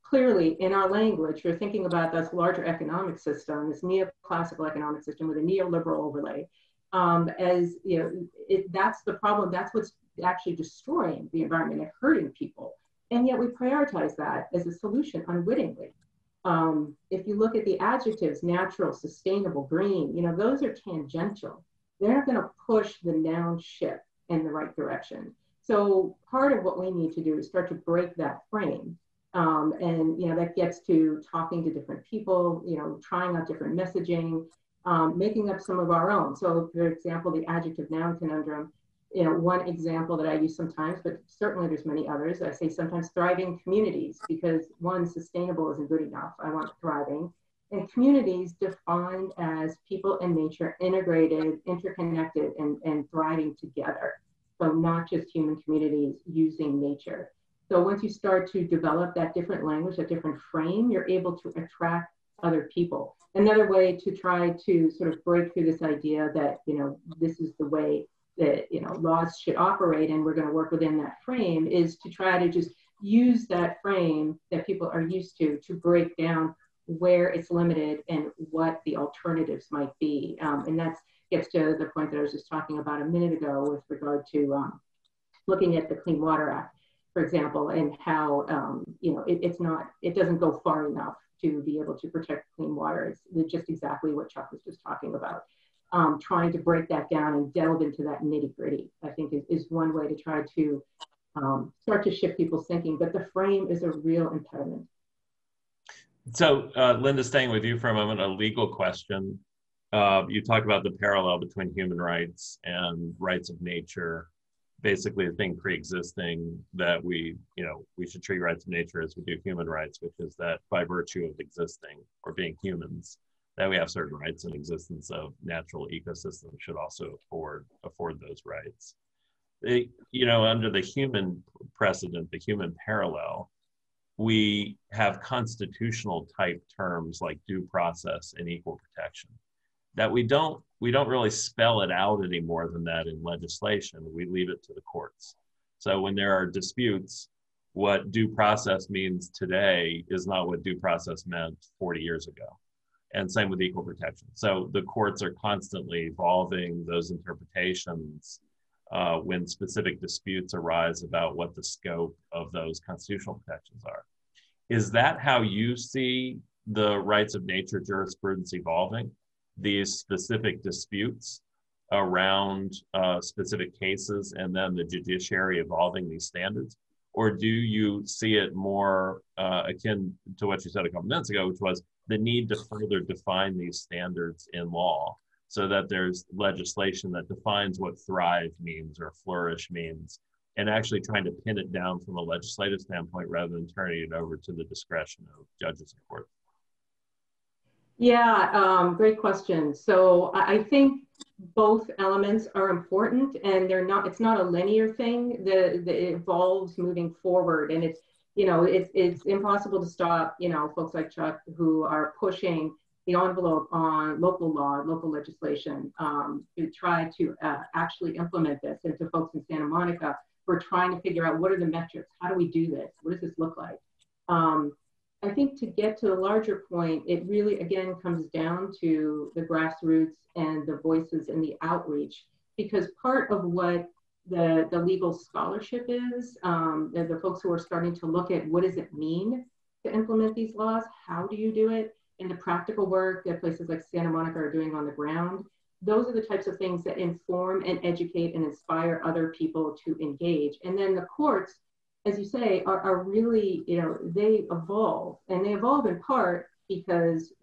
clearly in our language, we're thinking about this larger economic system, this neoclassical economic system with a neoliberal overlay. That's the problem. That's what's actually destroying the environment and hurting people. And yet we prioritize that as a solution unwittingly. If you look at the adjectives, natural, sustainable, green, those are tangential. They're not going to push the noun ship in the right direction. So part of what we need to do is start to break that frame. That gets to talking to different people, trying out different messaging, making up some of our own. So for example, the adjective noun conundrum, one example that I use sometimes, but certainly there's many others. I say sometimes thriving communities, because one, sustainable isn't good enough. I want thriving. And communities defined as people and nature integrated, interconnected, and thriving together. So not just human communities using nature. So once you start to develop that different language, that different frame, you're able to attract other people. Another way to try to sort of break through this idea that, this is the way that, laws should operate and we're going to work within that frame, is to try to just use that frame that people are used to break down where it's limited and what the alternatives might be. And that gets to the point that I was just talking about a minute ago with regard to looking at the Clean Water Act, for example, and how it doesn't go far enough to be able to protect clean water. It's just exactly what Chuck was just talking about. Trying to break that down and delve into that nitty gritty, I think is one way to try to start to shift people's thinking, but the frame is a real impediment. So Linda, staying with you for a moment, a legal question. You talked about the parallel between human rights and rights of nature, basically as being pre-existing, that we should treat rights of nature as we do human rights, which is that by virtue of existing or being humans, that we have certain rights, and existence of natural ecosystems should also afford those rights. Under the human precedent, the human parallel, we have constitutional type terms like due process and equal protection that we don't really spell it out any more than that in legislation. We leave it to the courts. So when there are disputes, what due process means today is not what due process meant 40 years ago. And same with equal protection. So the courts are constantly evolving those interpretations when specific disputes arise about what the scope of those constitutional protections are. Is that how you see the rights of nature jurisprudence evolving? These specific disputes around specific cases and then the judiciary evolving these standards? Or do you see it more akin to what you said a couple minutes ago, which was the need to further define these standards in law so that there's legislation that defines what thrive means or flourish means, and actually trying to pin it down from a legislative standpoint rather than turning it over to the discretion of judges and courts? Yeah, great question. So I think both elements are important, and it's not a linear thing that evolves moving forward. And it's impossible to stop, folks like Chuck who are pushing the envelope on local law, local legislation to try to actually implement this. And to folks in Santa Monica, we're trying to figure out what are the metrics? How do we do this? What does this look like? I think to get to the larger point, it really, again, comes down to the grassroots and the voices and the outreach, because part of what the legal scholarship is, the folks who are starting to look at what does it mean to implement these laws, how do you do it, and the practical work that places like Santa Monica are doing on the ground, those are the types of things that inform and educate and inspire other people to engage. And then the courts, as you say, are really, they evolve, and they evolve in part because,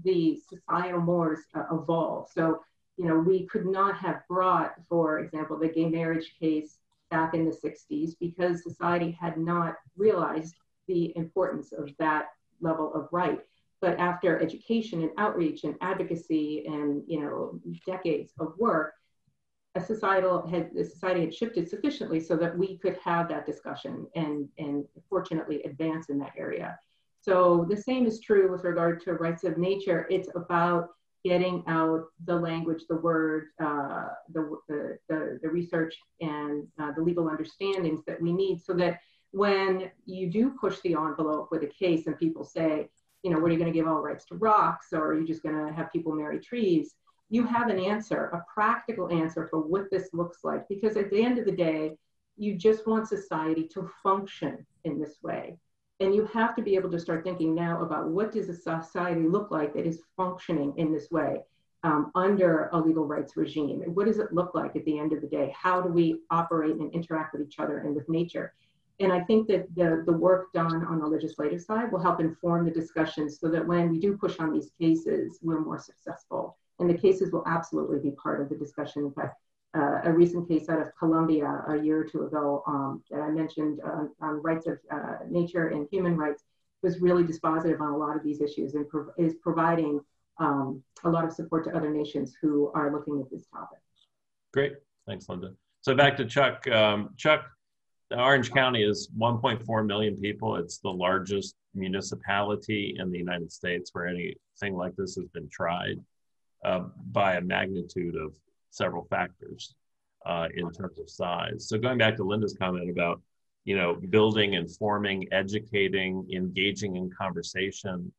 the societal mores evolve. So, we could not have brought, for example, the gay marriage case back in the 60s because society had not realized the importance of that level of right. But after education and outreach and advocacy and, decades of work, the society had shifted sufficiently so that we could have that discussion and fortunately advance in that area. So the same is true with regard to rights of nature. It's about getting out the language, the word, the research, and the legal understandings that we need, so that when you do push the envelope with a case and people say, you know, what are you going to give all rights to rocks, or are you just going to have people marry trees? You have an answer, a practical answer for what this looks like. Because at the end of the day, you just want society to function in this way. And you have to be able to start thinking now about, what does a society look like that is functioning in this way under a legal rights regime? And what does it look like at the end of the day? How do we operate and interact with each other and with nature? And I think that the work done on the legislative side will help inform the discussions, so that when we do push on these cases, we're more successful. And the cases will absolutely be part of the discussion. In fact, a recent case out of Colombia a year or two ago that I mentioned on rights of nature and human rights was really dispositive on a lot of these issues, and is providing a lot of support to other nations who are looking at this topic. Great, thanks, Linda. So back to Chuck. Chuck, Orange County is 1.4 million people. It's the largest municipality in the United States where anything like this has been tried by a magnitude of several factors in terms of size. So going back to Linda's comment about, you know, building, informing, educating, engaging in conversation,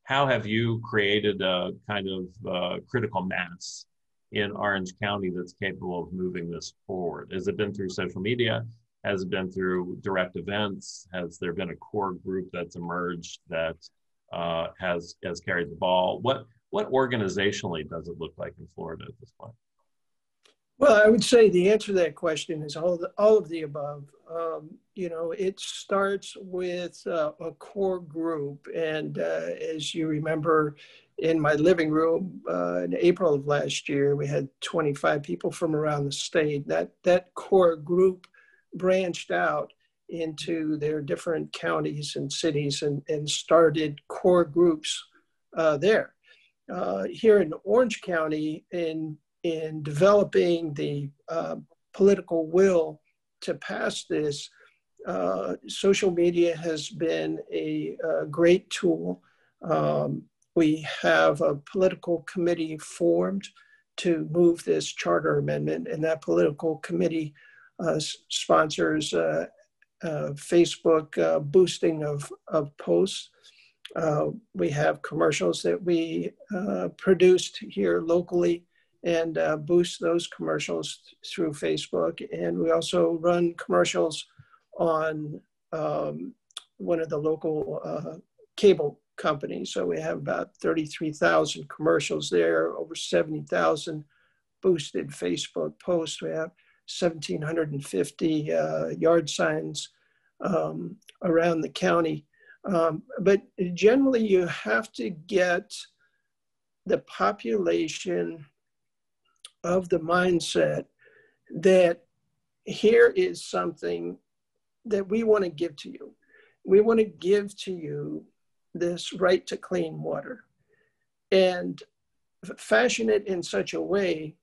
how have you created a kind of critical mass in Orange County that's capable of moving this forward? Has it been through social media? Has it been through direct events? Has there been a core group that's emerged that has carried the ball? What organizationally does it look like in Florida at this point? Well, I would say the answer to that question is all of the above. You know, it starts with a core group. And as you remember, in my living room in April of last year, we had 25 people from around the state. That core group branched out into their different counties and cities and started core groups there. Here in Orange County, in developing the political will to pass this, social media has been a great tool. We have a political committee formed to move this charter amendment, and that political committee sponsors Facebook boosting of posts. We have commercials that we produced here locally and boost those commercials through Facebook. And we also run commercials on one of the local cable companies. So we have about 33,000 commercials there, over 70,000 boosted Facebook posts. We have 1,750 yard signs around the county. But generally you have to get the population of the mindset that here is something that we want to give to you. We want to give to you this right to clean water, and fashion it in such a way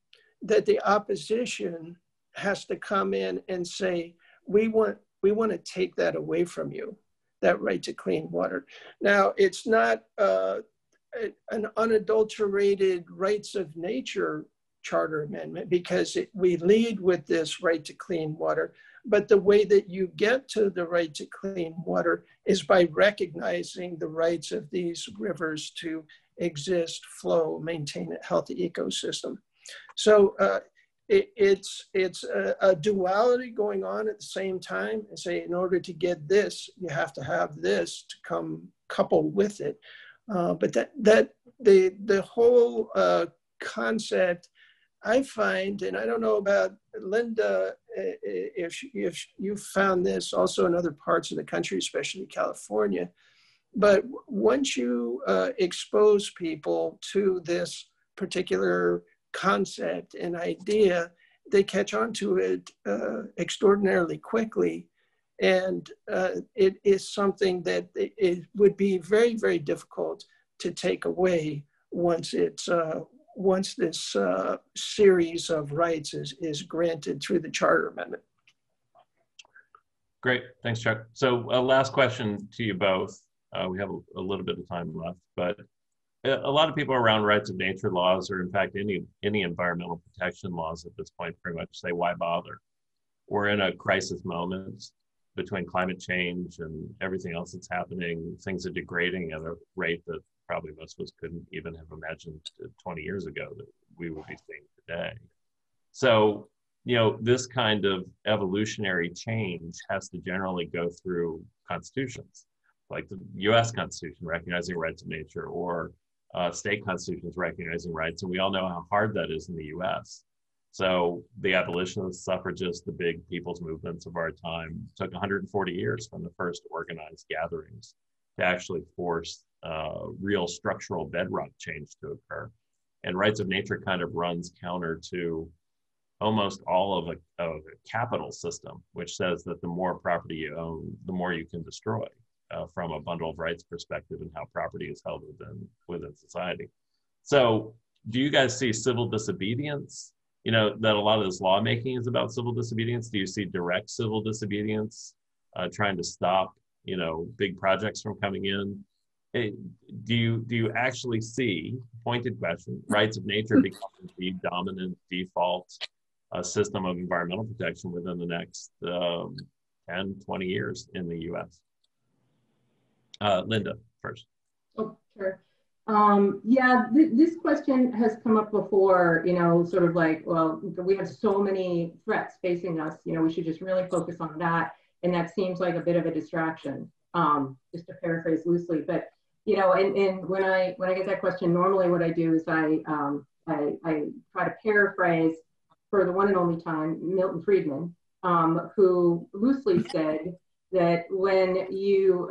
that the opposition has to come in and say, we want to take that away from you, that right to clean water. Now, it's not an unadulterated rights of nature charter amendment, because we lead with this right to clean water. But the way that you get to the right to clean water is by recognizing the rights of these rivers to exist, flow, maintain a healthy ecosystem. So it's a duality going on at the same time, and say, in order to get this, you have to have this to come couple with it. But the whole concept, I find, and I don't know about Linda, if you found this also in other parts of the country, especially California, but once you expose people to this particular concept and idea, they catch on to it extraordinarily quickly. And it is something that it would be very, very difficult to take away once it's once this series of rights is granted through the charter amendment. Great, thanks, Chuck. So last question to you both. We have a little bit of time left, but a lot of people around rights of nature laws, or in fact any environmental protection laws at this point, pretty much say, why bother? We're in a crisis moment between climate change and everything else that's happening. Things are degrading at a rate that probably most of us couldn't even have imagined 20 years ago that we would be seeing today. So, you know, this kind of evolutionary change has to generally go through constitutions, like the US Constitution recognizing rights of nature, or state constitutions recognizing rights. And we all know how hard that is in the US. So the abolitionists, suffragists, the big people's movements of our time took 140 years from the first organized gatherings to actually force real structural bedrock change to occur. And rights of nature kind of runs counter to almost all of a capital system, which says that the more property you own, the more you can destroy from a bundle of rights perspective and how property is held within society. So do you guys see civil disobedience? You know, that a lot of this lawmaking is about civil disobedience. Do you see direct civil disobedience trying to stop, you know, big projects from coming in? Do you actually see, pointed question, rights of nature becoming the dominant default system of environmental protection within the next 10, 20 years in the US? Linda first. Oh, sure. Yeah, this question has come up before, you know, sort of like, well, we have so many threats facing us, you know, we should just really focus on that. And that seems like a bit of a distraction, just to paraphrase loosely. But, you know, and when I get that question, normally what I do is I try to paraphrase, for the one and only time, Milton Friedman, who loosely said that when you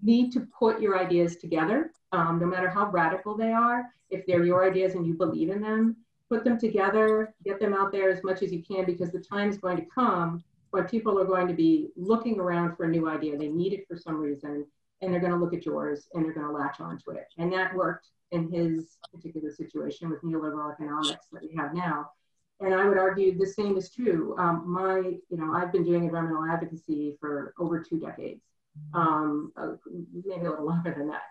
need to put your ideas together, no matter how radical they are, if they're your ideas and you believe in them, put them together, get them out there as much as you can, because the time is going to come when people are going to be looking around for a new idea. They need it for some reason, and they're going to look at yours and they're going to latch onto it. And that worked in his particular situation with neoliberal economics that we have now. And I would argue the same is true. I've been doing environmental advocacy for over 2 decades, maybe a little longer than that.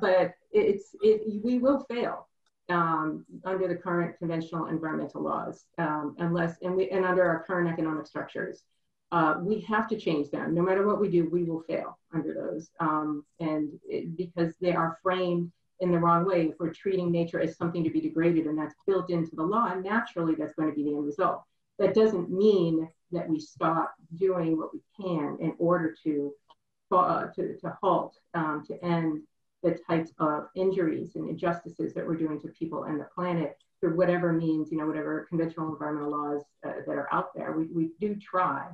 But we will fail under the current conventional environmental laws, and under our current economic structures. We have to change them. No matter what we do, we will fail under those, because they are framed in the wrong way. If we're treating nature as something to be degraded, and that's built into the law, and naturally that's going to be the end result. That doesn't mean that we stop doing what we can in order to halt, to end the types of injuries and injustices that we're doing to people and the planet through whatever means, you know, whatever conventional environmental laws that are out there. We do try,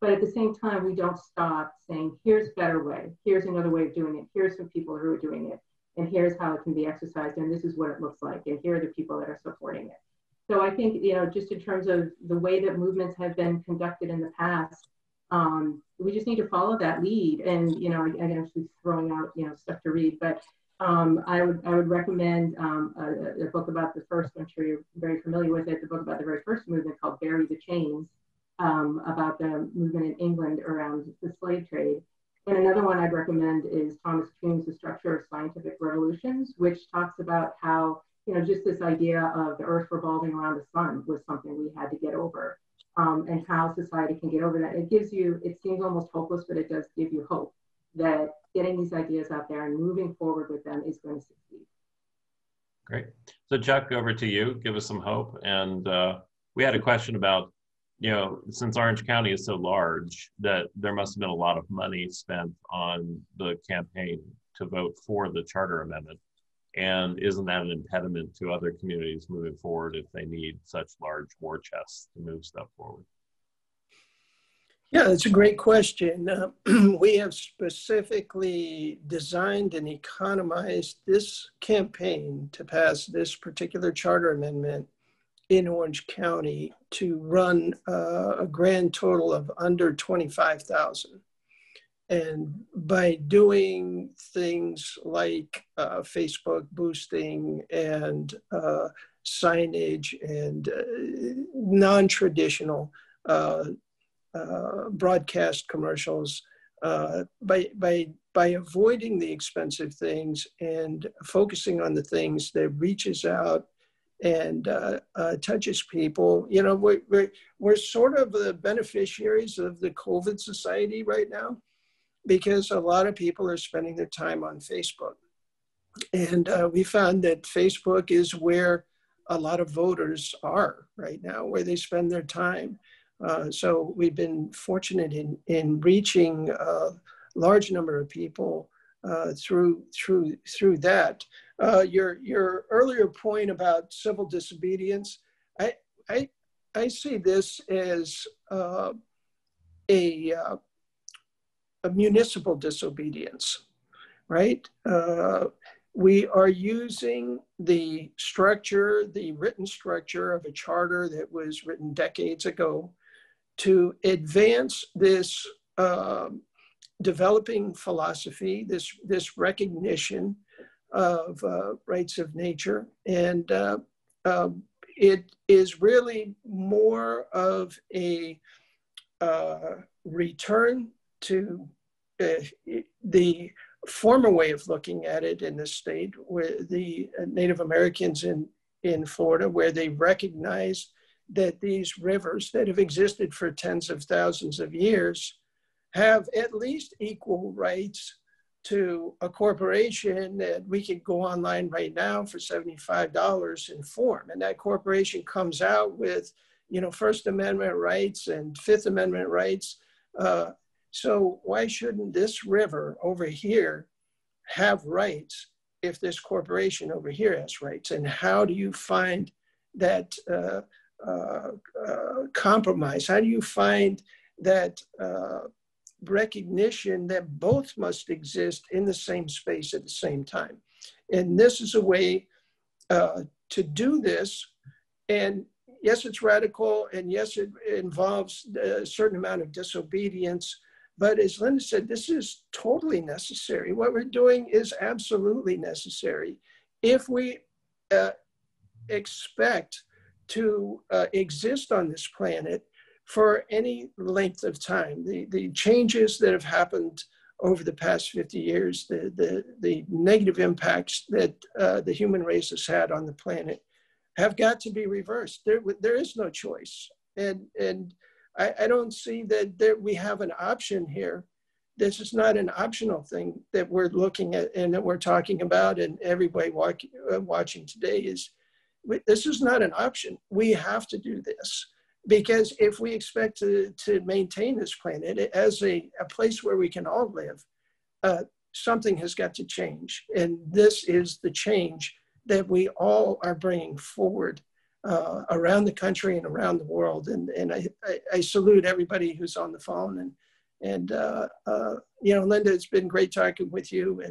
but at the same time, we don't stop saying, here's a better way, here's another way of doing it, here's some people who are doing it, and here's how it can be exercised, and this is what it looks like, and here are the people that are supporting it. So I think, you know, just in terms of the way that movements have been conducted in the past, we just need to follow that lead. And, you know, I'm actually throwing out, you know, stuff to read, but I would recommend a book about the first, I'm sure you're very familiar with it, the book about the very first movement called Bury the Chains, about the movement in England around the slave trade. And another one I'd recommend is Thomas Kuhn's The Structure of Scientific Revolutions, which talks about how, you know, just this idea of the earth revolving around the sun was something we had to get over, and how society can get over that. It seems almost hopeless, but it does give you hope that getting these ideas out there and moving forward with them is going to succeed. Great. So Chuck, over to you. Give us some hope. And we had a question about, you know, since Orange County is so large, that there must have been a lot of money spent on the campaign to vote for the charter amendment. And isn't that an impediment to other communities moving forward if they need such large war chests to move stuff forward? Yeah, that's a great question. We have specifically designed and economized this campaign to pass this particular charter amendment in Orange County to run a grand total of under 25,000. And by doing things like Facebook boosting and signage and non-traditional broadcast commercials, by avoiding the expensive things and focusing on the things that reaches out and touches people. You know, we're sort of the beneficiaries of the COVID society right now, because a lot of people are spending their time on Facebook. And we found that Facebook is where a lot of voters are right now, where they spend their time. So we've been fortunate in reaching a large number of people through that. Your earlier point about civil disobedience, I see this as a municipal disobedience, right? We are using the structure, the written structure of a charter that was written decades ago to advance this developing philosophy, this recognition of rights of nature. And it is really more of a return to the former way of looking at it in the state, where the Native Americans in Florida, where they recognize that these rivers that have existed for tens of thousands of years have at least equal rights to a corporation that we could go online right now for $75 and form. And that corporation comes out with, you know, First Amendment rights and Fifth Amendment rights. So why shouldn't this river over here have rights if this corporation over here has rights? And how do you find that compromise? How do you find that recognition that both must exist in the same space at the same time? And this is a way to do this. And yes, it's radical, and yes, it involves a certain amount of disobedience. But as Linda said, this is totally necessary. What we're doing is absolutely necessary. If we expect to exist on this planet for any length of time, the changes that have happened over the past 50 years, the negative impacts that the human race has had on the planet have got to be reversed. There is no choice. And I don't see that we have an option here. This is not an optional thing that we're looking at and that we're talking about, and everybody watching today is, this is not an option. We have to do this, because if we expect to maintain this planet as a place where we can all live, something has got to change. And this is the change that we all are bringing forward around the country and around the world. And I salute everybody who's on the phone. And you know, Linda, it's been great talking with you.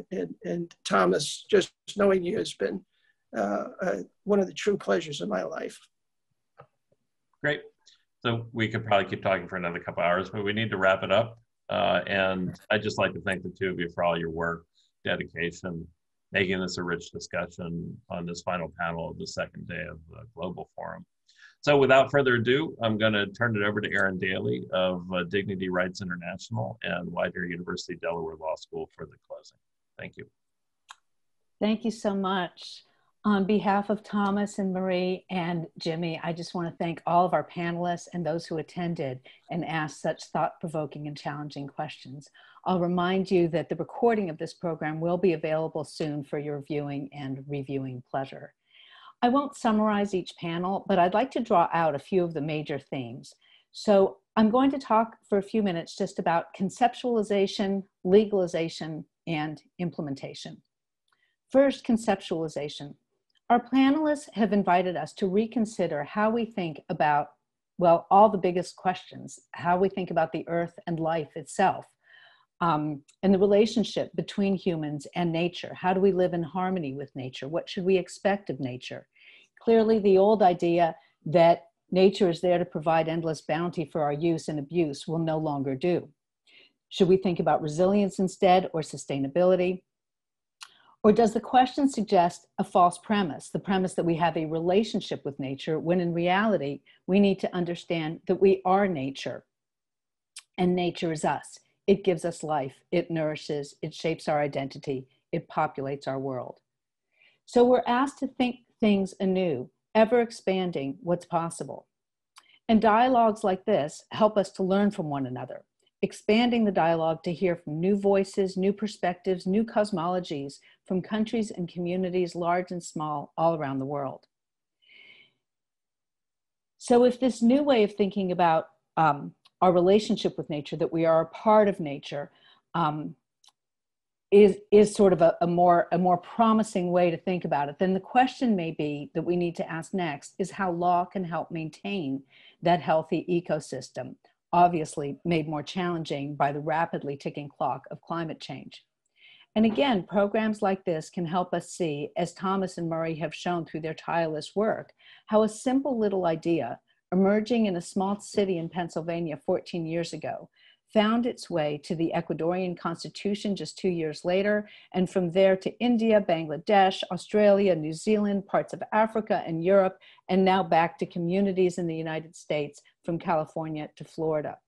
And Thomas, just knowing you has been one of the true pleasures of my life. Great. So we could probably keep talking for another couple hours, but we need to wrap it up. And I'd just like to thank the two of you for all your work, dedication, making this a rich discussion on this final panel of the second day of the Global Forum. So without further ado, I'm going to turn it over to Erin Daly of Dignity Rights International and Widener University Delaware Law School for the closing. Thank you. Thank you so much. On behalf of Thomas and Marie and Jimmy, I just want to thank all of our panelists and those who attended and asked such thought-provoking and challenging questions. I'll remind you that the recording of this program will be available soon for your viewing and reviewing pleasure. I won't summarize each panel, but I'd like to draw out a few of the major themes. So I'm going to talk for a few minutes just about conceptualization, legalization, and implementation. First, conceptualization. Our panelists have invited us to reconsider how we think about, well, all the biggest questions, how we think about the earth and life itself, and the relationship between humans and nature. How do we live in harmony with nature? What should we expect of nature? Clearly, the old idea that nature is there to provide endless bounty for our use and abuse will no longer do. Should we think about resilience instead, or sustainability? Or does the question suggest a false premise, the premise that we have a relationship with nature, when in reality, we need to understand that we are nature and nature is us. It gives us life, it nourishes, it shapes our identity, it populates our world. So we're asked to think things anew, ever expanding what's possible. And dialogues like this help us to learn from one another, expanding the dialogue to hear from new voices, new perspectives, new cosmologies from countries and communities, large and small, all around the world. So if this new way of thinking about our relationship with nature, that we are a part of nature, is sort of a more promising way to think about it, then the question may be that we need to ask next is how law can help maintain that healthy ecosystem, obviously made more challenging by the rapidly ticking clock of climate change. And again, programs like this can help us see, as Thomas and Murray have shown through their tireless work, how a simple little idea emerging in a small city in Pennsylvania 14 years ago found its way to the Ecuadorian Constitution just 2 years later, and from there to India, Bangladesh, Australia, New Zealand, parts of Africa and Europe, and now back to communities in the United States from California to Florida.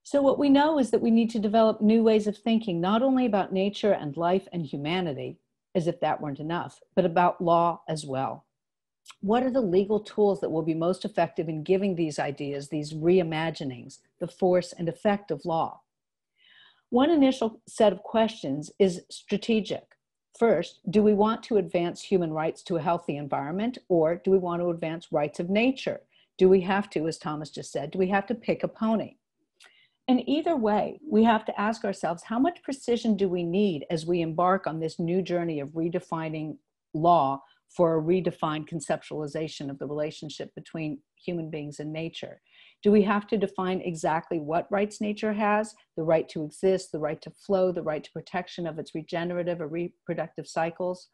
So what we know is that we need to develop new ways of thinking, not only about nature and life and humanity, as if that weren't enough, but about law as well. What are the legal tools that will be most effective in giving these ideas, these reimaginings, the force and effect of law? One initial set of questions is strategic. First, do we want to advance human rights to a healthy environment, or do we want to advance rights of nature? Do we have to, as Thomas just said, do we have to pick a pony? And either way, we have to ask ourselves, how much precision do we need as we embark on this new journey of redefining law for a redefined conceptualization of the relationship between human beings and nature? Do we have to define exactly what rights nature has? The right to exist, the right to flow, the right to protection of its regenerative or reproductive cycles?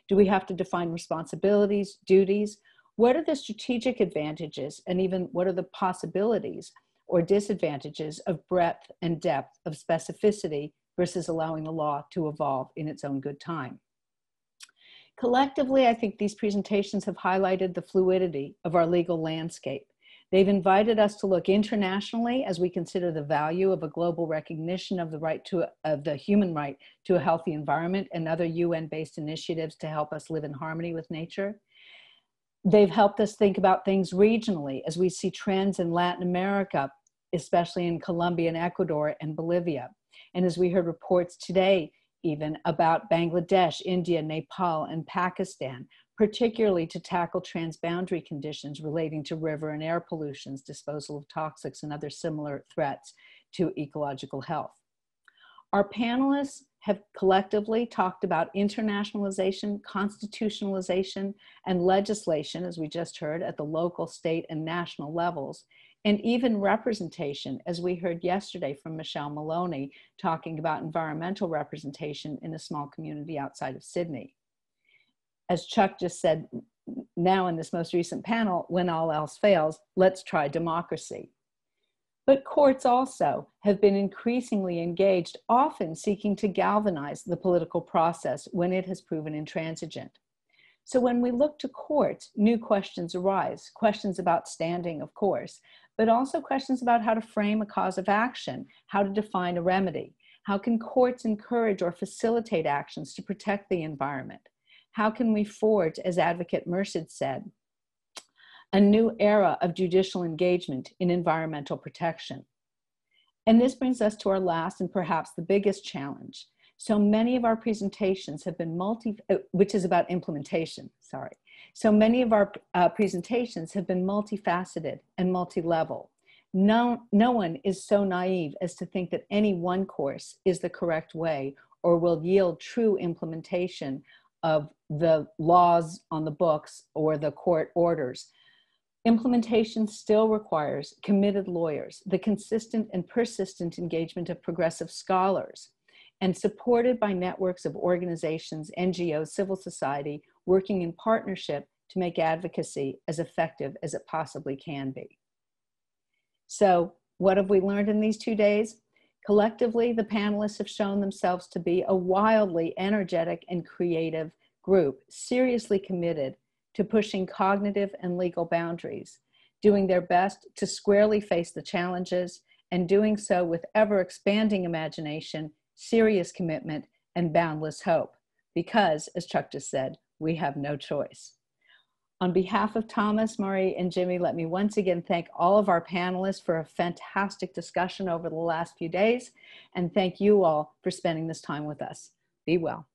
Do we have to define responsibilities, duties? What are the strategic advantages, and even what are the possibilities or disadvantages of breadth and depth, of specificity versus allowing the law to evolve in its own good time? Collectively, I think these presentations have highlighted the fluidity of our legal landscape. They've invited us to look internationally as we consider the value of a global recognition of the human right to a healthy environment and other UN-based initiatives to help us live in harmony with nature. They've helped us think about things regionally as we see trends in Latin America, especially in Colombia and Ecuador and Bolivia. And as we heard reports today, even about Bangladesh, India, Nepal, and Pakistan, particularly to tackle transboundary conditions relating to river and air pollutions, disposal of toxics, and other similar threats to ecological health. Our panelists have collectively talked about internationalization, constitutionalization, and legislation, as we just heard, at the local, state, and national levels, and even representation, as we heard yesterday from Michelle Maloney, talking about environmental representation in a small community outside of Sydney. As Chuck just said, now in this most recent panel, when all else fails, let's try democracy. But courts also have been increasingly engaged, often seeking to galvanize the political process when it has proven intransigent. So when we look to courts, new questions arise, questions about standing, of course, but also questions about how to frame a cause of action, how to define a remedy. How can courts encourage or facilitate actions to protect the environment? How can we forge, as Advocate Merced said, a new era of judicial engagement in environmental protection? And this brings us to our last and perhaps the biggest challenge. So many of our presentations have been which is about implementation, sorry. So many of our presentations have been multifaceted and multi-level. No one is so naive as to think that any one course is the correct way or will yield true implementation of the laws on the books or the court orders. Implementation still requires committed lawyers, the consistent and persistent engagement of progressive scholars, and supported by networks of organizations, NGOs, civil society, working in partnership to make advocacy as effective as it possibly can be. So what have we learned in these 2 days? Collectively, the panelists have shown themselves to be a wildly energetic and creative group, seriously committed to pushing cognitive and legal boundaries, doing their best to squarely face the challenges and doing so with ever-expanding imagination, serious commitment, and boundless hope. Because, as Chuck just said, we have no choice. On behalf of Thomas, Marie, and Jimmy, let me once again thank all of our panelists for a fantastic discussion over the last few days, and thank you all for spending this time with us. Be well.